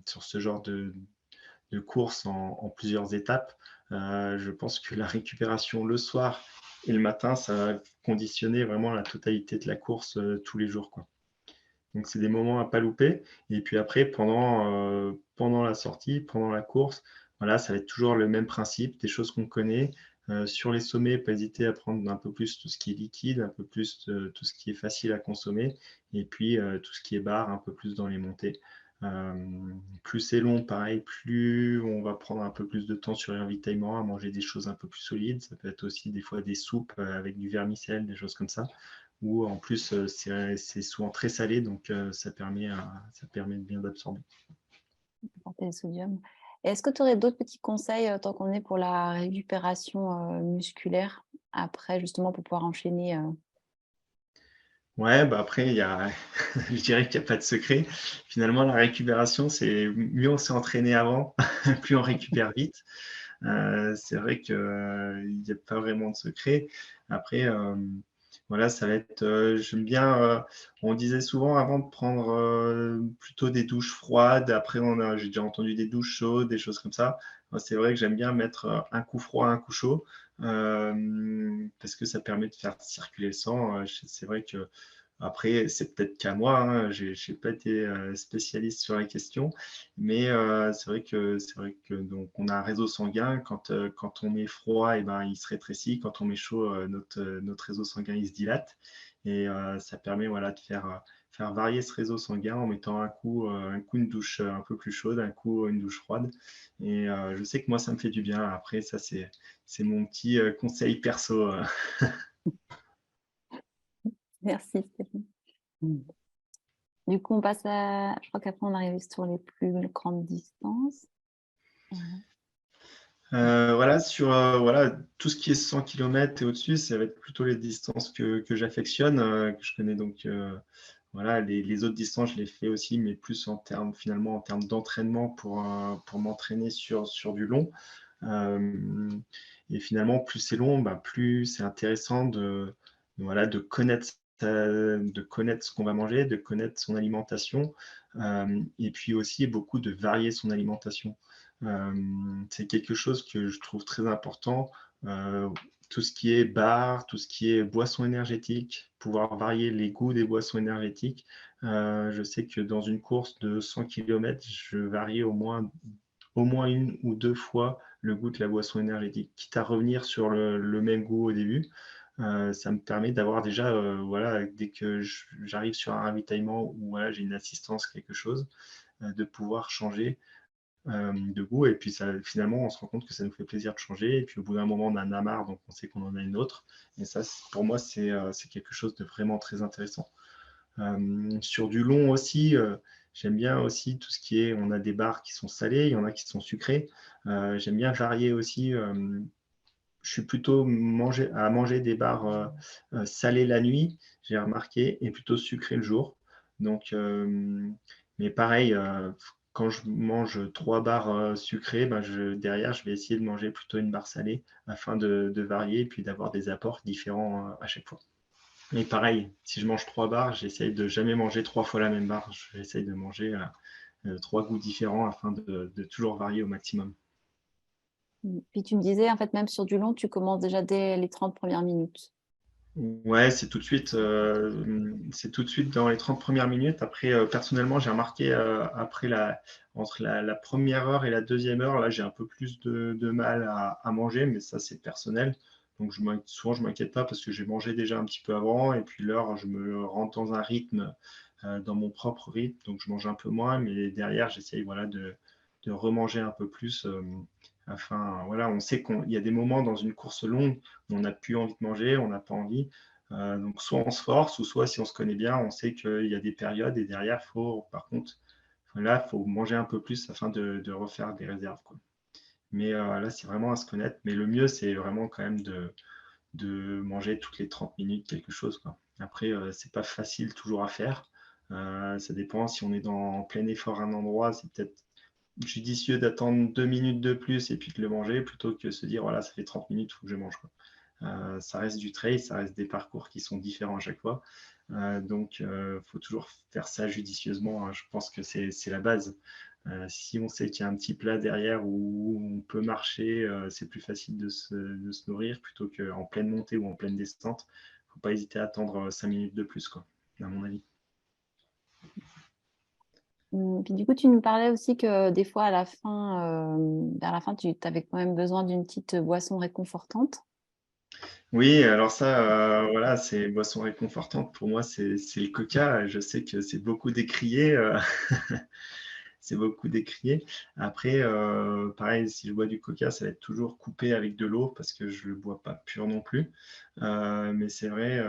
Sur ce genre de course en plusieurs étapes, je pense que la récupération le soir et le matin, ça va conditionner vraiment la totalité de la course tous les jours, quoi. Donc, c'est des moments à ne pas louper. Et puis après, pendant la sortie, pendant la course, voilà, ça va être toujours le même principe, des choses qu'on connaît. Sur les sommets, pas hésiter à prendre un peu plus tout ce qui est liquide, un peu plus tout ce qui est facile à consommer, et puis tout ce qui est barre, un peu plus dans les montées. Plus c'est long, pareil, plus on va prendre un peu plus de temps sur les ravitaillements, à manger des choses un peu plus solides. Ça peut être aussi des fois des soupes avec du vermicelle, des choses comme ça. Ou en plus, c'est souvent très salé, donc ça permet de bien d'absorber. Apporter le sodium. Et est-ce que tu aurais d'autres petits conseils, tant qu'on est pour la récupération musculaire, après, justement, pour pouvoir enchaîner Ouais, bah après, je dirais qu'il n'y a pas de secret. Finalement, la récupération, c'est mieux on s'est entraîné avant, plus on récupère vite. C'est vrai qu'il n'y a pas vraiment de secret. Après, voilà, ça va être. J'aime bien. On disait souvent avant de prendre plutôt des douches froides. Après, j'ai déjà entendu des douches chaudes, des choses comme ça. Moi, c'est vrai que j'aime bien mettre un coup froid, un coup chaud, parce que ça permet de faire circuler le sang. C'est vrai que après, c'est peut-être qu'à moi, hein, je n'ai pas été spécialiste sur la question, mais c'est vrai que donc, on a un réseau sanguin. Quand on met froid, et ben, il se rétrécit. Quand on met chaud, notre réseau sanguin il se dilate. Et ça permet voilà, de faire varier ce réseau sanguin en mettant un coup une douche un peu plus chaude, un coup une douche froide. Et je sais que moi, ça me fait du bien. Après, ça, c'est mon petit conseil perso. Merci, Stéphane. Du coup, on passe à... Je crois qu'après, on arrive sur les plus grandes distances. Voilà, sur voilà, tout ce qui est 100 km et au-dessus, ça va être plutôt les distances que j'affectionne, que je connais. Donc voilà, les autres distances, je les fais aussi, mais plus finalement en termes d'entraînement pour m'entraîner sur du long. Et finalement, plus c'est long, bah, plus c'est intéressant voilà, de connaître ce qu'on va manger, de connaître son alimentation. Et puis aussi beaucoup de varier son alimentation. C'est quelque chose que je trouve très important. Tout ce qui est bar, tout ce qui est boissons énergétiques, pouvoir varier les goûts des boissons énergétiques. Je sais que dans une course de 100 km, je varie au moins une ou deux fois le goût de la boisson énergétique, quitte à revenir sur le même goût au début. Ça me permet d'avoir déjà, voilà, dès que j'arrive sur un ravitaillement ou voilà, j'ai une assistance, quelque chose, de pouvoir changer de goût. Et puis ça, finalement, on se rend compte que ça nous fait plaisir de changer. Et puis au bout d'un moment, on en a marre, donc on sait qu'on en a une autre. Et ça, pour moi, c'est quelque chose de vraiment très intéressant. Sur du long aussi, j'aime bien aussi tout ce qui est, on a des bars qui sont salés, il y en a qui sont sucrés. J'aime bien varier aussi. Je suis plutôt à manger des bars salés la nuit, j'ai remarqué, et plutôt sucrés le jour. Donc, mais pareil, quand je mange 3 bars sucrés, ben derrière, je vais essayer de manger plutôt une barre salée afin de varier et puis d'avoir des apports différents à chaque fois. Et pareil, si je mange 3 bars, j'essaye de jamais manger 3 fois la même barre. J'essaye de manger 3 goûts différents afin de toujours varier au maximum. Puis tu me disais, en fait, même sur du long, tu commences déjà dès les 30 premières minutes. Ouais, c'est tout de suite dans les 30 premières minutes. Après, personnellement, j'ai remarqué entre la première heure et la deuxième heure, là, j'ai un peu plus de mal à manger, mais ça, c'est personnel. Donc, souvent, je ne m'inquiète pas parce que j'ai mangé déjà un petit peu avant. Et puis, l'heure, je me rentre dans un rythme, dans mon propre rythme. Donc, je mange un peu moins, mais derrière, j'essaye voilà, de remanger un peu plus. Afin, voilà, on sait qu'il y a des moments dans une course longue où on n'a plus envie de manger, on n'a pas envie. Donc, soit on se force, ou soit si on se connaît bien, on sait qu'il y a des périodes et derrière, par contre, là, il faut manger un peu plus afin de refaire des réserves, quoi. Mais là, c'est vraiment à se connaître. Mais le mieux, c'est vraiment quand même de manger toutes les 30 minutes quelque chose, quoi. Après, c'est pas facile toujours à faire. Ça dépend si on est en plein effort à un endroit, c'est peut-être judicieux d'attendre 2 minutes de plus et puis de le manger plutôt que se dire voilà, ça fait 30 minutes, il faut que je mange, quoi. Ça reste du trail, ça reste des parcours qui sont différents à chaque fois. Donc, il faut toujours faire ça judicieusement, hein. Je pense que c'est la base. Si on sait qu'il y a un petit plat derrière où on peut marcher, c'est plus facile de se nourrir plutôt qu'en pleine montée ou en pleine descente. Il ne faut pas hésiter à attendre 5 minutes de plus, quoi, à mon avis. Puis du coup, tu nous parlais aussi que des fois, vers la fin, tu avais quand même besoin d'une petite boisson réconfortante. Oui, alors ça, voilà, c'est une boisson réconfortante. Pour moi, c'est le coca. Je sais que c'est beaucoup décrié. C'est beaucoup décrié. Après, pareil, si je bois du coca, ça va être toujours coupé avec de l'eau parce que je ne le bois pas pur non plus. Mais c'est vrai,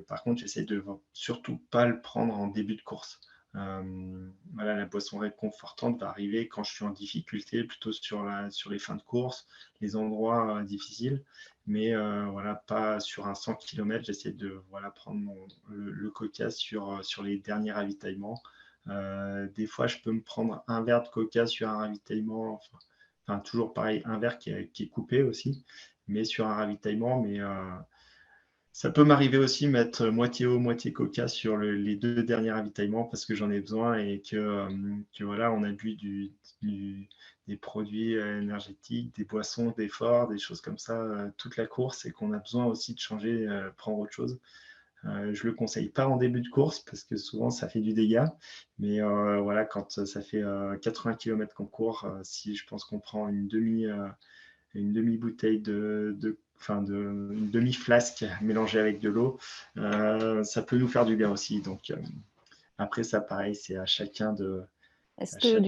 par contre, j'essaie de surtout pas le prendre en début de course. Voilà, la boisson réconfortante va arriver quand je suis en difficulté, plutôt sur les fins de course, les endroits difficiles. Mais voilà, pas sur un 100 km. J'essaie de voilà, prendre le coca sur les derniers ravitaillements. Des fois, je peux me prendre un verre de coca sur un ravitaillement. Enfin, toujours pareil, un verre qui est coupé aussi, mais sur un ravitaillement. Mais ça peut m'arriver aussi mettre moitié eau, moitié coca sur les 2 derniers ravitaillements parce que j'en ai besoin et que voilà, on a bu des produits énergétiques, des boissons d'effort, des choses comme ça toute la course et qu'on a besoin aussi de changer, prendre autre chose. Je ne le conseille pas en début de course parce que souvent ça fait du dégât. Mais voilà, quand ça fait 80 km qu'on court, si je pense qu'on prend une demi-bouteille une demi-flasque mélangée avec de l'eau, ça peut nous faire du bien aussi. Donc après ça, pareil, c'est à chacun de. Est-ce que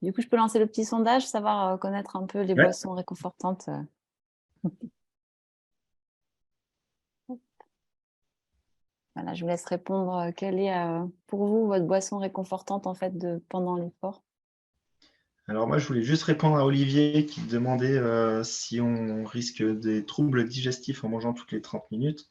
du coup, je peux lancer le petit sondage, savoir connaître un peu les Ouais. boissons réconfortantes. Voilà, je vous laisse répondre. Quelle est pour vous votre boisson réconfortante en fait pendant l'effort? Alors moi, je voulais juste répondre à Olivier qui demandait si on risque des troubles digestifs en mangeant toutes les 30 minutes.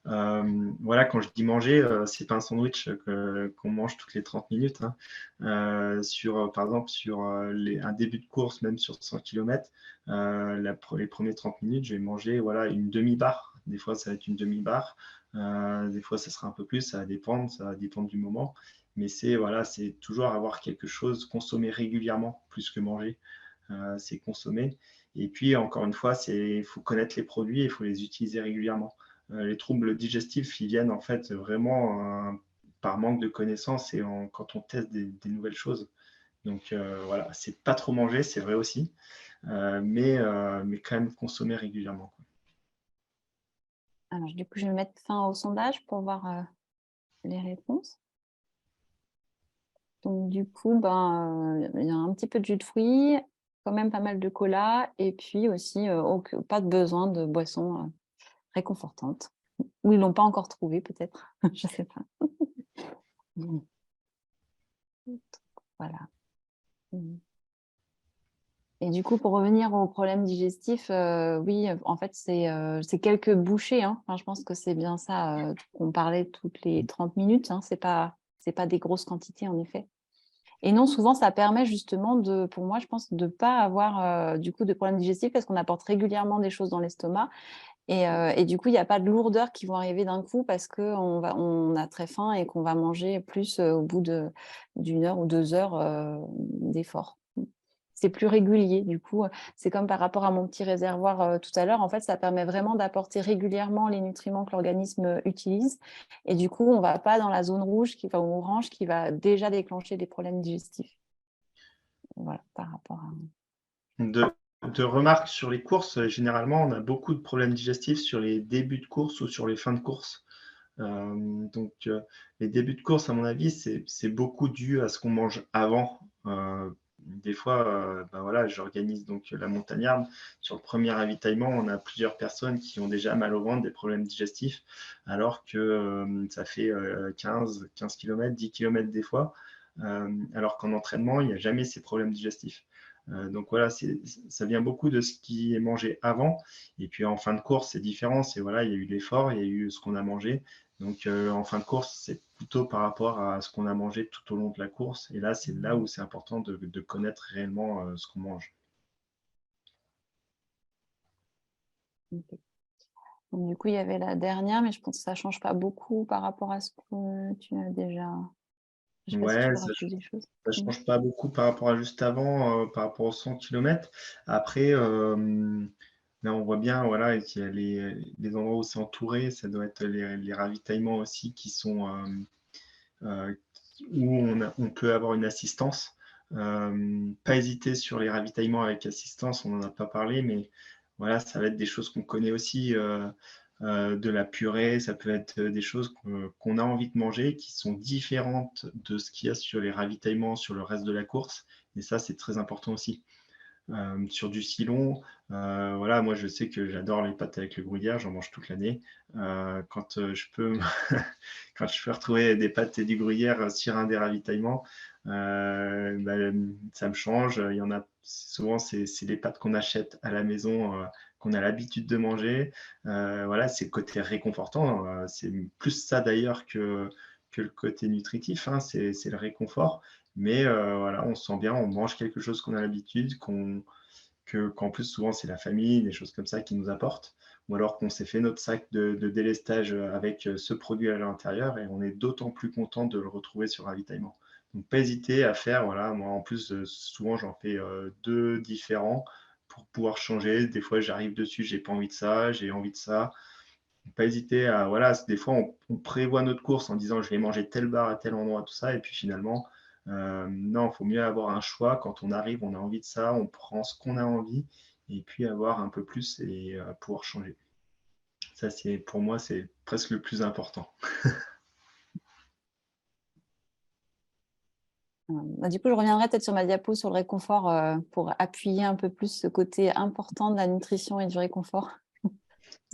Voilà, quand je dis manger, c'est pas un sandwich qu'on mange toutes les 30 minutes, hein. Par exemple, sur un début de course, même sur 100 km, les premiers 30 minutes, je vais manger voilà, une demi-barre. Des fois, ça va être une demi-barre. Des fois, ça sera un peu plus, ça va dépendre du moment. mais c'est voilà, c'est toujours avoir quelque chose, consommer régulièrement plus que manger, c'est consommer. Et puis, encore une fois, il faut connaître les produits et il faut les utiliser régulièrement. Les troubles digestifs, ils viennent en fait vraiment par manque de connaissances et quand on teste des nouvelles choses. Donc voilà, c'est pas trop manger, c'est vrai aussi, mais quand même consommer régulièrement, quoi. Alors, du coup, je vais mettre fin au sondage pour voir les réponses. Donc, du coup, il y a un petit peu de jus de fruits, quand même pas mal de cola, et puis aussi pas de besoin de boissons réconfortantes. Ou ils l'ont pas encore trouvé, peut-être. Je sais pas. Voilà. Et du coup, pour revenir aux problèmes digestifs, oui, en fait, c'est quelques bouchées, hein. Enfin, je pense que c'est bien ça qu'on parlait toutes les 30 minutes, hein. C'est pas des grosses quantités, en effet. Et non, souvent, ça permet justement pour moi, je pense, de ne pas avoir du coup de problèmes digestifs parce qu'on apporte régulièrement des choses dans l'estomac. Et du coup, il n'y a pas de lourdeurs qui vont arriver d'un coup parce qu'on a très faim et qu'on va manger plus au bout d'une heure ou 2 heures d'effort. C'est plus régulier, du coup, c'est comme par rapport à mon petit réservoir tout à l'heure. En fait, ça permet vraiment d'apporter régulièrement les nutriments que l'organisme utilise. Et du coup, on ne va pas dans la zone rouge ou orange qui va déjà déclencher des problèmes digestifs. Voilà, par rapport à… De remarques sur les courses, généralement, on a beaucoup de problèmes digestifs sur les débuts de course ou sur les fins de course. Donc, les débuts de course, à mon avis, c'est beaucoup dû à ce qu'on mange avant. Des fois, voilà, j'organise donc la montagnarde. Sur le premier ravitaillement, on a plusieurs personnes qui ont déjà mal au ventre, des problèmes digestifs, alors que ça fait 15 km, 10 km des fois, alors qu'en entraînement, il n'y a jamais ces problèmes digestifs. Donc voilà, ça vient beaucoup de ce qui est mangé avant. Et puis en fin de course, c'est différent. C'est voilà, il y a eu l'effort, il y a eu ce qu'on a mangé. Donc en fin de course, c'est plutôt par rapport à ce qu'on a mangé tout au long de la course. Et là, c'est là où c'est important de connaître réellement ce qu'on mange. Okay. Donc, du coup, il y avait la dernière, mais je pense que ça ne change pas beaucoup par rapport à ce que tu as déjà… Je ne sais pas si tu Ouais, veux rajouter des choses. ça ne change pas beaucoup par rapport à juste avant, par rapport aux 100 km. Après, là, on voit bien voilà, qu'il y a les endroits où c'est entouré, ça doit être les ravitaillements aussi qui sont où on peut avoir une assistance. Pas hésiter sur les ravitaillements avec assistance, on n'en a pas parlé, mais voilà, ça va être des choses qu'on connaît aussi, de la purée, ça peut être des choses qu'on a envie de manger qui sont différentes de ce qu'il y a sur les ravitaillements, sur le reste de la course. Et ça, c'est très important aussi. Sur du silon, voilà, moi je sais que j'adore les pâtes avec le gruyère, j'en mange toute l'année. Quand je peux quand je peux retrouver des pâtes et du gruyère sur un des ravitaillements, ça me change. Il y en a souvent, c'est les pâtes qu'on achète à la maison, qu'on a l'habitude de manger. Voilà, c'est le côté réconfortant. C'est plus ça d'ailleurs que le côté nutritif, hein, c'est le réconfort. Mais voilà, on se sent bien, on mange quelque chose qu'on a l'habitude, qu'en plus souvent c'est la famille, des choses comme ça qui nous apportent, ou alors qu'on s'est fait notre sac de délestage avec ce produit à l'intérieur et on est d'autant plus content de le retrouver sur ravitaillement. Donc pas hésiter à faire, voilà, moi en plus souvent j'en fais 2 différents pour pouvoir changer. Des fois j'arrive dessus, j'ai pas envie de ça, j'ai envie de ça. Pas hésiter à, voilà, des fois on prévoit notre course en disant je vais manger tel bar à tel endroit, tout ça, et puis finalement, non, il faut mieux avoir un choix. Quand on arrive, on a envie de ça, on prend ce qu'on a envie, et puis avoir un peu plus et pouvoir changer. Ça, pour moi, c'est presque le plus important. Du coup, je reviendrai peut-être sur ma diapo sur le réconfort pour appuyer un peu plus ce côté important de la nutrition et du réconfort.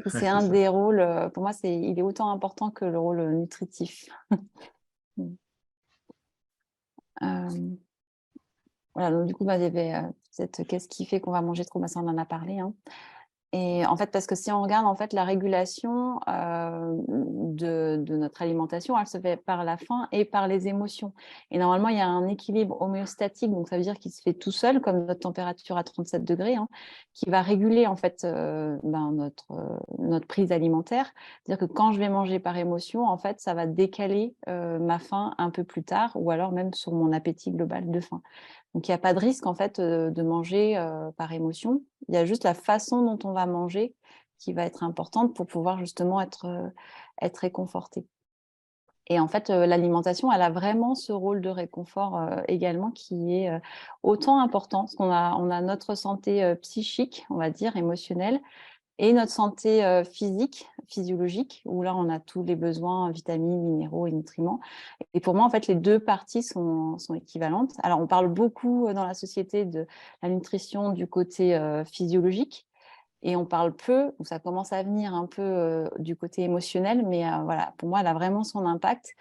C'est un des rôles, pour moi, il est autant important que le rôle nutritif. Voilà, donc du coup, il y avait qu'est-ce qui fait qu'on va manger trop, ça on en a parlé, hein. Et en fait, parce que si on regarde en fait la régulation de notre alimentation, elle se fait par la faim et par les émotions. Et normalement, il y a un équilibre homéostatique, donc ça veut dire qu'il se fait tout seul, comme notre température à 37 degrés, hein, qui va réguler en fait notre prise alimentaire. C'est-à-dire que quand je vais manger par émotion, en fait, ça va décaler ma faim un peu plus tard, ou alors même sur mon appétit global de faim. Donc, il n'y a pas de risque en fait de manger par émotion. Il y a juste la façon dont on va manger qui va être importante pour pouvoir justement être réconforté. Et en fait, l'alimentation, elle a vraiment ce rôle de réconfort également qui est autant important, parce qu'on a notre santé psychique, on va dire, émotionnelle, et notre santé physique, physiologique, où là, on a tous les besoins, vitamines, minéraux et nutriments. Et pour moi, en fait, les deux parties sont équivalentes. Alors, on parle beaucoup dans la société de la nutrition du côté physiologique, et on parle peu, ou ça commence à venir un peu du côté émotionnel, mais voilà, pour moi, elle a vraiment son impact.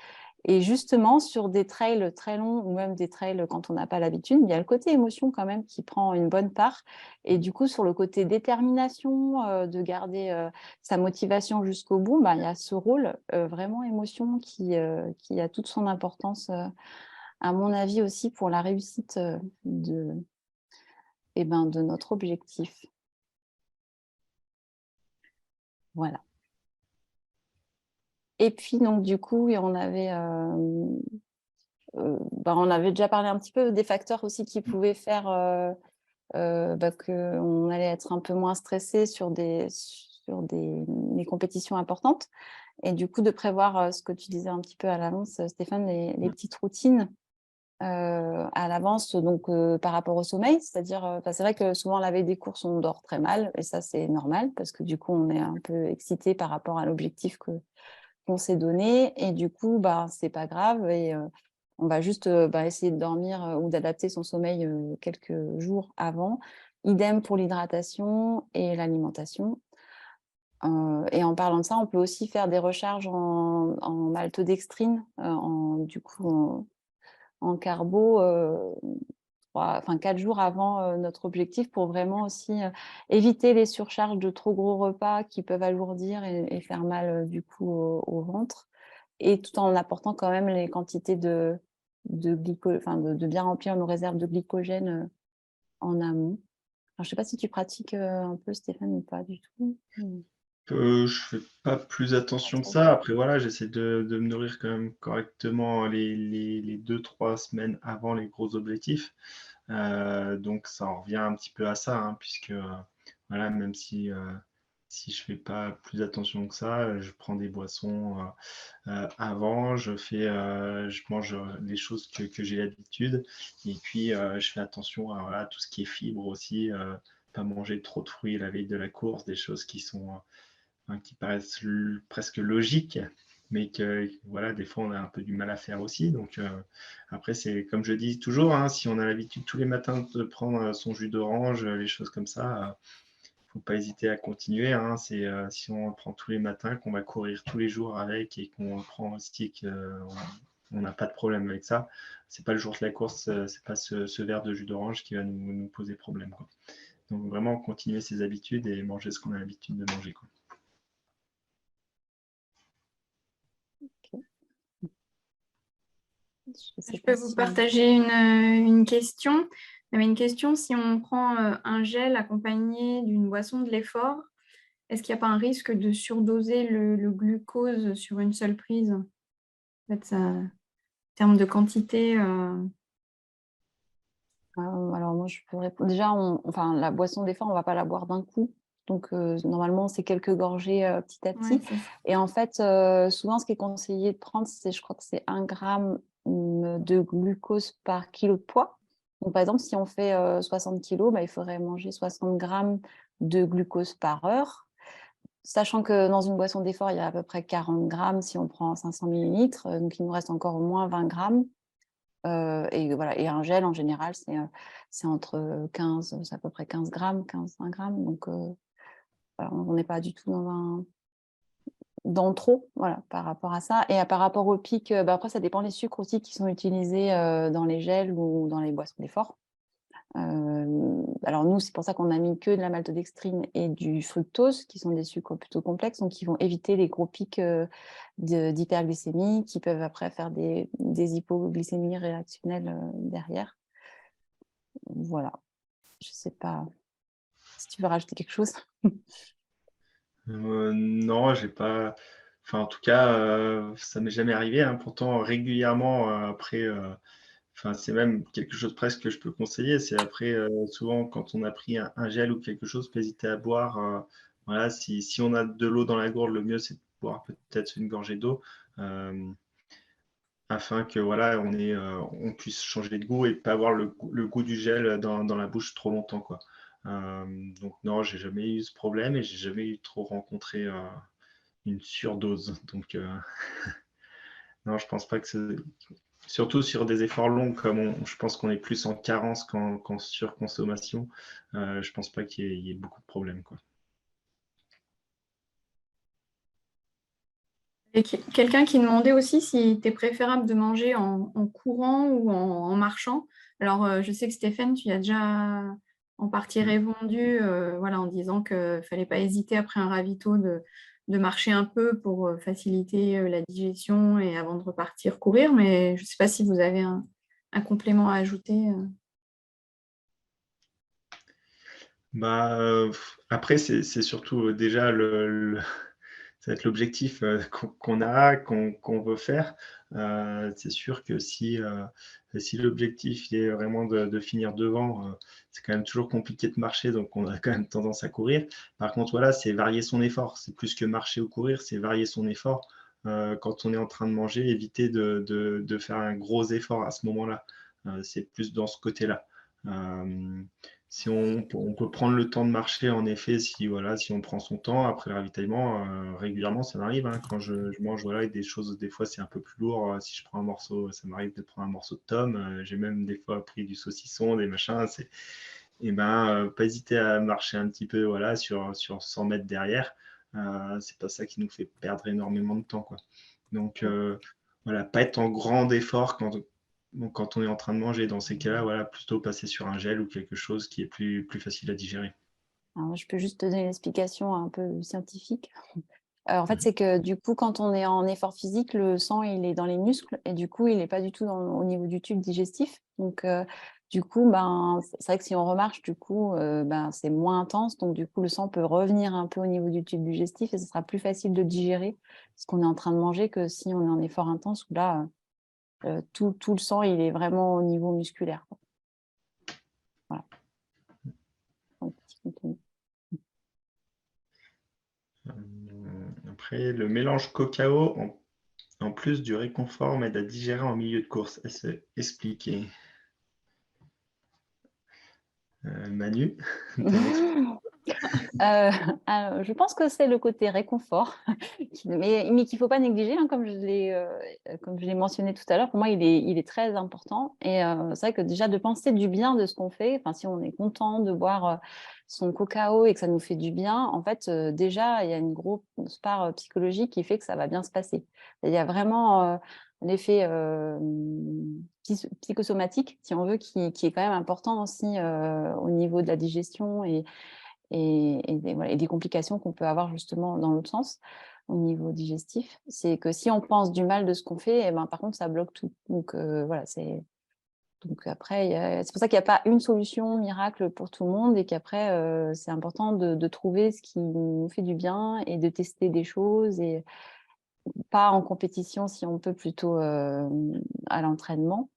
Et justement, sur des trails très longs ou même des trails quand on n'a pas l'habitude, il y a le côté émotion quand même qui prend une bonne part. Et du coup, sur le côté détermination, de garder sa motivation jusqu'au bout, bah, il y a ce rôle vraiment émotion qui a toute son importance, à mon avis aussi, pour la réussite de notre objectif. Voilà. Et puis, donc, du coup, on avait déjà parlé un petit peu des facteurs aussi qui pouvaient faire qu'on allait être un peu moins stressé sur des compétitions importantes. Et du coup, de prévoir ce que tu disais un petit peu à l'avance, Stéphane, les petites routines à l'avance, donc par rapport au sommeil. C'est-à-dire, c'est vrai que souvent, la veille des courses, on dort très mal. Et ça, c'est normal parce que du coup, on est un peu excité par rapport à l'objectif qu'on s'est donné, et du coup, c'est pas grave, et on va juste essayer de dormir ou d'adapter son sommeil quelques jours avant. Idem pour l'hydratation et l'alimentation. Et en parlant de ça, on peut aussi faire des recharges en maltodextrine, en carbo, 4 jours avant notre objectif, pour vraiment aussi éviter les surcharges de trop gros repas qui peuvent alourdir et faire mal du coup au ventre, et tout en apportant quand même les quantités de bien remplir nos réserves de glycogène en amont. Alors, je ne sais pas si tu pratiques un peu, Stéphane, ou pas du tout. Je fais pas plus attention que ça. Après, voilà, j'essaie de me nourrir quand même correctement les 2-3 semaines avant les gros objectifs. Donc, ça en revient un petit peu à ça, hein, puisque voilà, même si je fais pas plus attention que ça, je prends des boissons avant, je mange des choses que j'ai l'habitude, et puis je fais attention à voilà, tout ce qui est fibres aussi, pas manger trop de fruits la veille de la course, des choses qui paraissent presque logiques, mais que voilà, des fois on a un peu du mal à faire aussi. Donc après, c'est comme je dis toujours, hein, si on a l'habitude tous les matins de prendre son jus d'orange, les choses comme ça, faut pas hésiter à continuer. Hein. C'est si on le prend tous les matins, qu'on va courir tous les jours avec, et qu'on le prend aussi, on n'a pas de problème avec ça. C'est pas le jour de la course, c'est pas ce verre de jus d'orange qui va nous poser problème, quoi. Donc vraiment continuer ses habitudes et manger ce qu'on a l'habitude de manger, quoi. Je peux vous partager une question. Il y avait une question: si on prend un gel accompagné d'une boisson de l'effort, est-ce qu'il n'y a pas un risque de surdoser le glucose sur une seule prise? En fait, en termes de quantité. Alors moi, je peux répondre. Déjà, la boisson d'effort, on ne va pas la boire d'un coup. Donc, normalement, c'est quelques gorgées petit à petit. Ouais, et en fait, souvent, ce qui est conseillé de prendre, je crois que c'est 1 gramme de glucose par kilo de poids. Donc, par exemple, si on fait 60 kilos, il faudrait manger 60 grammes de glucose par heure. Sachant que dans une boisson d'effort, il y a à peu près 40 grammes si on prend 500 millilitres. Donc, il nous reste encore au moins 20 grammes. Et voilà, et un gel en général, c'est entre 15, c'est à peu près 15 grammes, 15-20 grammes. Donc, voilà, on n'est pas du tout dans trop, voilà, par rapport à ça. Et par rapport au pic, après, ça dépend des sucres aussi qui sont utilisés dans les gels ou dans les boissons d'effort. Alors nous, c'est pour ça qu'on a mis que de la maltodextrine et du fructose, qui sont des sucres plutôt complexes, donc qui vont éviter les gros pics d'hyperglycémie, qui peuvent après faire des hypoglycémies réactionnelles derrière. Voilà. Je ne sais pas si tu veux rajouter quelque chose. Non, j'ai pas. Enfin, en tout cas, ça m'est jamais arrivé, hein. Pourtant, régulièrement, après, enfin, c'est même quelque chose presque que je peux conseiller. C'est après, souvent, quand on a pris un gel ou quelque chose, pas hésiter à boire. Voilà, si on a de l'eau dans la gourde, le mieux, c'est de boire peut-être une gorgée d'eau. Afin que voilà, on puisse changer de goût et pas avoir le goût du gel dans la bouche trop longtemps, quoi. Donc non, j'ai jamais eu ce problème et j'ai jamais eu trop rencontré une surdose. Donc non, je pense pas que c'est surtout sur des efforts longs comme je pense qu'on est plus en carence qu'en surconsommation. Je pense pas qu'il y ait beaucoup de problèmes, quoi. Et quelqu'un qui demandait aussi si c'était préférable de manger en courant ou en marchant. Alors, je sais que Stéphane, tu as déjà en partie répondu voilà, en disant qu'il ne fallait pas hésiter après un ravito de marcher un peu pour faciliter la digestion et avant de repartir courir. Mais je ne sais pas si vous avez un complément à ajouter. Bah, après, c'est surtout déjà ça va être l'objectif qu'on veut faire. C'est sûr que si l'objectif est vraiment de finir devant, c'est quand même toujours compliqué de marcher, donc on a quand même tendance à courir. Par contre, voilà, c'est varier son effort. C'est plus que marcher ou courir, c'est varier son effort. Quand on est en train de manger, éviter de faire un gros effort à ce moment-là. C'est plus dans ce côté-là. Si on peut prendre le temps de marcher, en effet, si on prend son temps après le ravitaillement, régulièrement, ça m'arrive, hein, quand je mange avec des choses, des fois c'est un peu plus lourd. Si je prends un morceau, ça m'arrive de prendre un morceau de tome. J'ai même des fois pris du saucisson, des machins. Et ben, pas hésiter à marcher un petit peu, voilà, sur 100 mètres derrière. C'est pas ça qui nous fait perdre énormément de temps, quoi. Donc voilà, pas être en grand effort quand on est en train de manger. Dans ces cas-là, voilà, plutôt passer sur un gel ou quelque chose qui est plus facile à digérer. Alors, je peux juste te donner une explication un peu scientifique. En fait, c'est que du coup, quand on est en effort physique, le sang, il est dans les muscles et du coup, il n'est pas du tout au niveau du tube digestif. Donc, du coup, c'est vrai que si on remarche, du coup, c'est moins intense. Donc, du coup, le sang peut revenir un peu au niveau du tube digestif et ce sera plus facile de digérer ce qu'on est en train de manger que si on est en effort intense où là, tout le sang, il est vraiment au niveau musculaire, quoi. Voilà. Un petit complément. Après, le mélange cacao, en plus du réconfort, m'aide à digérer en milieu de course. Est-ce expliqué? Manu, Alors, je pense que c'est le côté réconfort, mais qu'il ne faut pas négliger, hein, comme je l'ai mentionné tout à l'heure. Pour moi, il est très important. Et c'est vrai que déjà, de penser du bien de ce qu'on fait, si on est content de boire son cacao et que ça nous fait du bien, en fait, déjà, il y a une grosse part psychologique qui fait que ça va bien se passer. Il y a vraiment l'effet psychosomatique, si on veut, qui est quand même important aussi au niveau de la digestion et des complications qu'on peut avoir justement dans l'autre sens au niveau digestif. C'est que si on pense du mal de ce qu'on fait, par contre, ça bloque tout. Donc, voilà, donc après, c'est pour ça qu'il n'y a pas une solution miracle pour tout le monde et qu'après, c'est important de trouver ce qui nous fait du bien et de tester des choses et pas en compétition si on peut, plutôt à l'entraînement.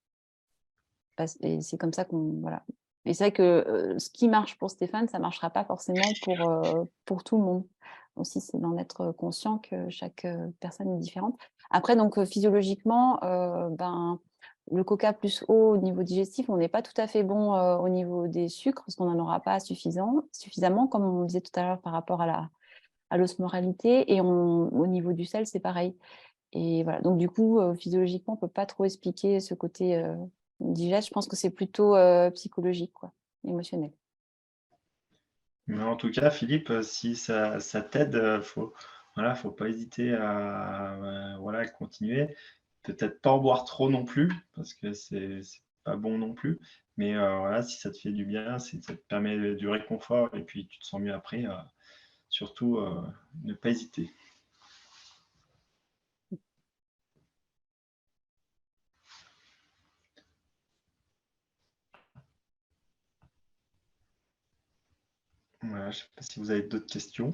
Et c'est comme ça qu'on... Voilà. Et c'est vrai que ce qui marche pour Stéphane, ça ne marchera pas forcément pour tout le monde. Aussi, c'est d'en être conscient que chaque personne est différente. Après, donc, physiologiquement, le coca plus eau au niveau digestif, on n'est pas tout à fait bon au niveau des sucres, parce qu'on n'en aura pas suffisamment, comme on disait tout à l'heure par rapport à l'osmoralité. Et au niveau du sel, c'est pareil. Et voilà. Donc, du coup, physiologiquement, on ne peut pas trop expliquer ce côté digeste. Je pense que c'est plutôt psychologique, quoi, émotionnel. Mais en tout cas, Philippe, si ça t'aide, faut pas hésiter à continuer. Peut-être pas en boire trop non plus, parce que c'est pas bon non plus. Mais voilà, si ça te fait du bien, ça te permet du réconfort et puis tu te sens mieux après, surtout ne pas hésiter. Voilà, je ne sais pas si vous avez d'autres questions.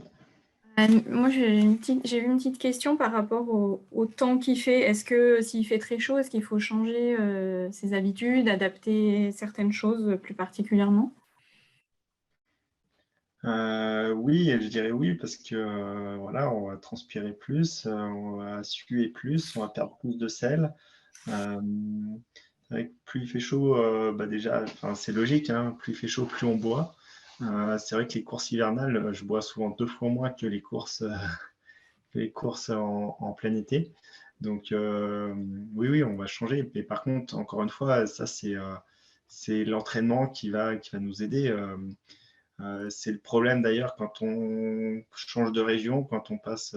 Moi, j'ai eu une petite question par rapport au temps qu'il fait. Est-ce que s'il fait très chaud, est-ce qu'il faut changer ses habitudes, adapter certaines choses plus particulièrement? Oui, je dirais oui, parce que voilà, on va transpirer plus, on va suer plus, on va perdre plus de sel. Euh, c'est vrai que plus il fait chaud, bah déjà, c'est logique, hein, plus il fait chaud, plus on boit. C'est vrai que les courses hivernales, je bois souvent 2 fois moins que les courses en plein été. Donc oui, on va changer. Mais par contre, encore une fois, ça c'est l'entraînement qui va nous aider. C'est le problème d'ailleurs quand on change de région, quand on passe,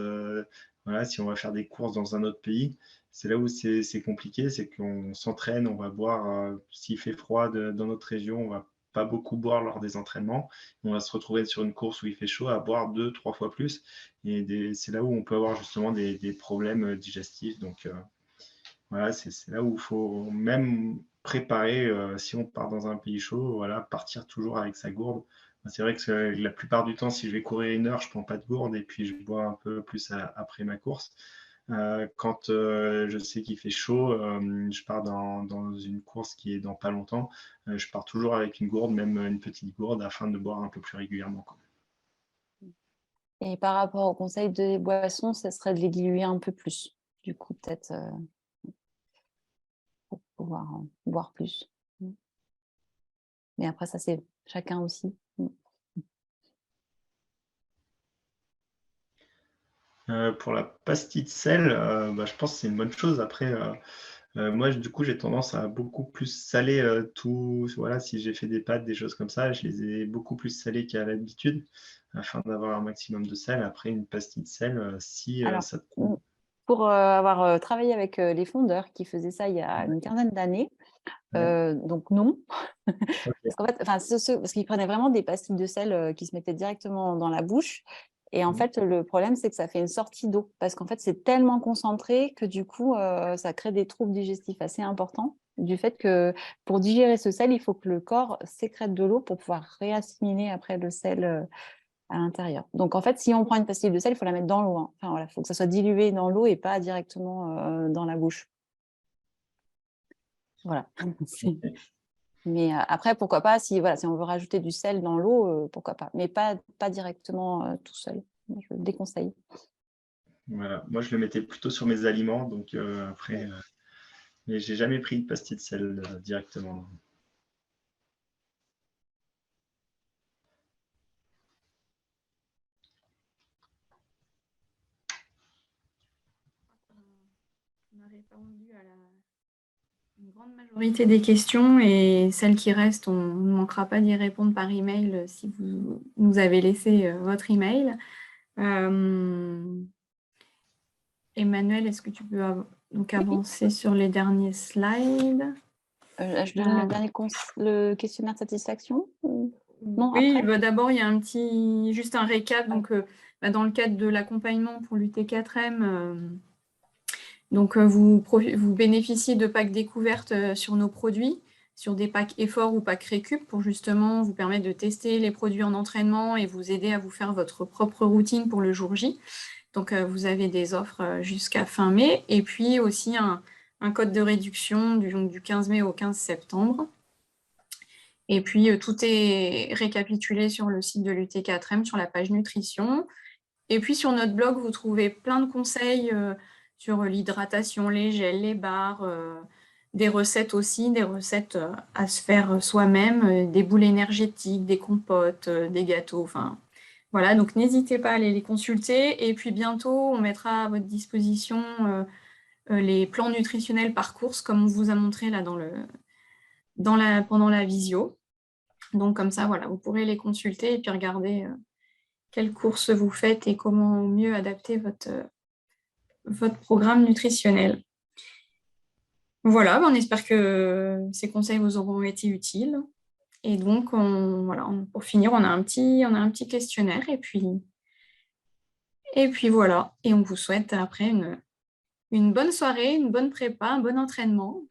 voilà, si on va faire des courses dans un autre pays, c'est là où c'est compliqué, c'est qu'on s'entraîne, on va boire, s'il fait froid dans notre région, on va pas beaucoup boire lors des entraînements. On va se retrouver sur une course où il fait chaud à boire 2, 3 fois plus. Et c'est là où on peut avoir justement des problèmes digestifs. Donc voilà, c'est là où il faut même préparer, si on part dans un pays chaud, voilà, partir toujours avec sa gourde. C'est vrai que la plupart du temps, si je vais courir 1 heure, je ne prends pas de gourde et puis je bois un peu plus après ma course. Quand je sais qu'il fait chaud, je pars dans une course qui est dans pas longtemps, je pars toujours avec une gourde, même une petite gourde, afin de boire un peu plus régulièrement, quoi. Et par rapport au conseil des boissons, ça serait de les diluer un peu plus. Du coup, peut-être pour pouvoir boire plus. Mais après, ça, c'est chacun aussi. Pour la pastille de sel, bah, je pense que c'est une bonne chose. Après, moi, du coup, j'ai tendance à beaucoup plus saler tout. Voilà, si j'ai fait des pâtes, des choses comme ça, je les ai beaucoup plus salées qu'à l'habitude, afin d'avoir un maximum de sel. Après, une pastille de sel, si Alors, ça te... pour avoir travaillé avec les fondeurs qui faisaient ça il y a une quinzaine d'années, Ouais. donc non. Ok. Parce qu'en fait, parce qu'ils prenaient vraiment des pastilles de sel qui se mettaient directement dans la bouche. Et en fait, le problème, c'est que ça fait une sortie d'eau. Parce qu'en fait, c'est tellement concentré que du coup, ça crée des troubles digestifs assez importants. Du fait que pour digérer ce sel, il faut que le corps sécrète de l'eau pour pouvoir réassimiler après le sel à l'intérieur. Donc en fait, si on prend une pastille de sel, il faut la mettre dans l'eau, hein. Enfin voilà, il faut que ça soit dilué dans l'eau et pas directement dans la bouche. Voilà. Mais après, pourquoi pas, si on veut rajouter du sel dans l'eau, pourquoi pas. Mais pas directement tout seul. Moi, je le déconseille. Voilà. Moi, je le mettais plutôt sur mes aliments, donc après, mais j'ai jamais pris de pastille de sel directement. On a répondu à une grande majorité des questions et celles qui restent, on ne manquera pas d'y répondre par email si vous nous avez laissé votre email. Emmanuel, est-ce que tu peux donc avancer sur les derniers slides? Je donne le dernier le questionnaire de satisfaction Non, oui, après d'abord, il y a juste un récap. Donc, dans le cadre de l'accompagnement pour l'UT4M, donc, vous bénéficiez de packs découvertes sur nos produits, sur des packs effort ou packs récup pour justement vous permettre de tester les produits en entraînement et vous aider à vous faire votre propre routine pour le jour J. Donc, vous avez des offres jusqu'à fin mai et puis aussi un code de réduction du 15 mai au 15 septembre. Et puis, tout est récapitulé sur le site de l'UT4M, sur la page nutrition. Et puis, sur notre blog, vous trouvez plein de conseils sur l'hydratation, les gels, les barres, des recettes aussi, des recettes à se faire soi-même, des boules énergétiques, des compotes, des gâteaux, enfin... Voilà, donc n'hésitez pas à aller les consulter. Et puis bientôt, on mettra à votre disposition les plans nutritionnels par course, comme on vous a montré là pendant la visio. Donc comme ça, voilà, vous pourrez les consulter et puis regarder quelles courses vous faites et comment mieux adapter votre programme nutritionnel. Voilà, on espère que ces conseils vous auront été utiles. Et donc, pour finir, on a un petit questionnaire et puis voilà. Et on vous souhaite après une bonne soirée, une bonne prépa, un bon entraînement.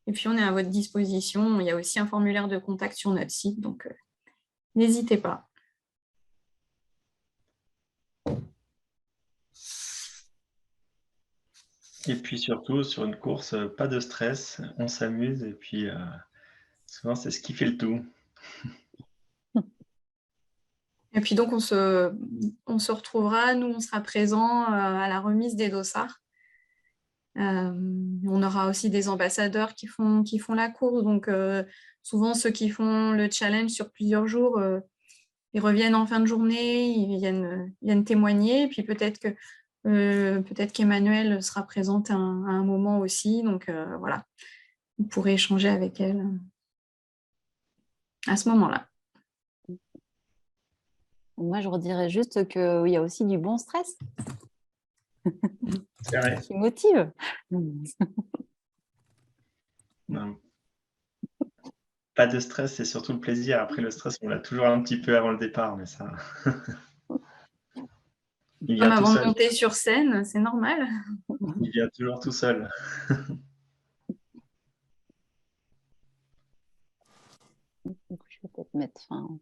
Et puis, on est à votre disposition. Il y a aussi un formulaire de contact sur notre site, donc n'hésitez pas. Et puis surtout, sur une course, pas de stress, on s'amuse et puis souvent, c'est ce qui fait le tout. Et puis donc, on se retrouvera. Nous, on sera présents à la remise des dossards. On aura aussi des ambassadeurs qui font la course. Donc, souvent, ceux qui font le challenge sur plusieurs jours, ils reviennent en fin de journée, ils viennent témoigner. Et puis peut-être qu'Emmanuelle sera présente à un moment aussi. Donc, voilà, vous pourrez échanger avec elle à ce moment-là. Moi, je redirais juste qu'il y a aussi du bon stress C'est vrai. qui motive. Non. Pas de stress, c'est surtout le plaisir. Après, le stress, on l'a toujours un petit peu avant le départ, mais ça. Il vient Comme tout avant de seul. monter sur scène, c'est normal. Il vient toujours tout seul. Donc, je vais peut-être mettre fin.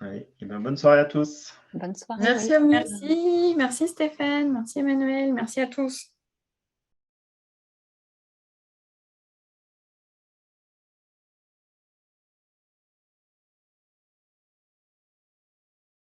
Oui. Et ben, bonne soirée à tous. Bonne soirée. Merci à vous. Merci Stéphane, merci Emmanuel, merci à tous.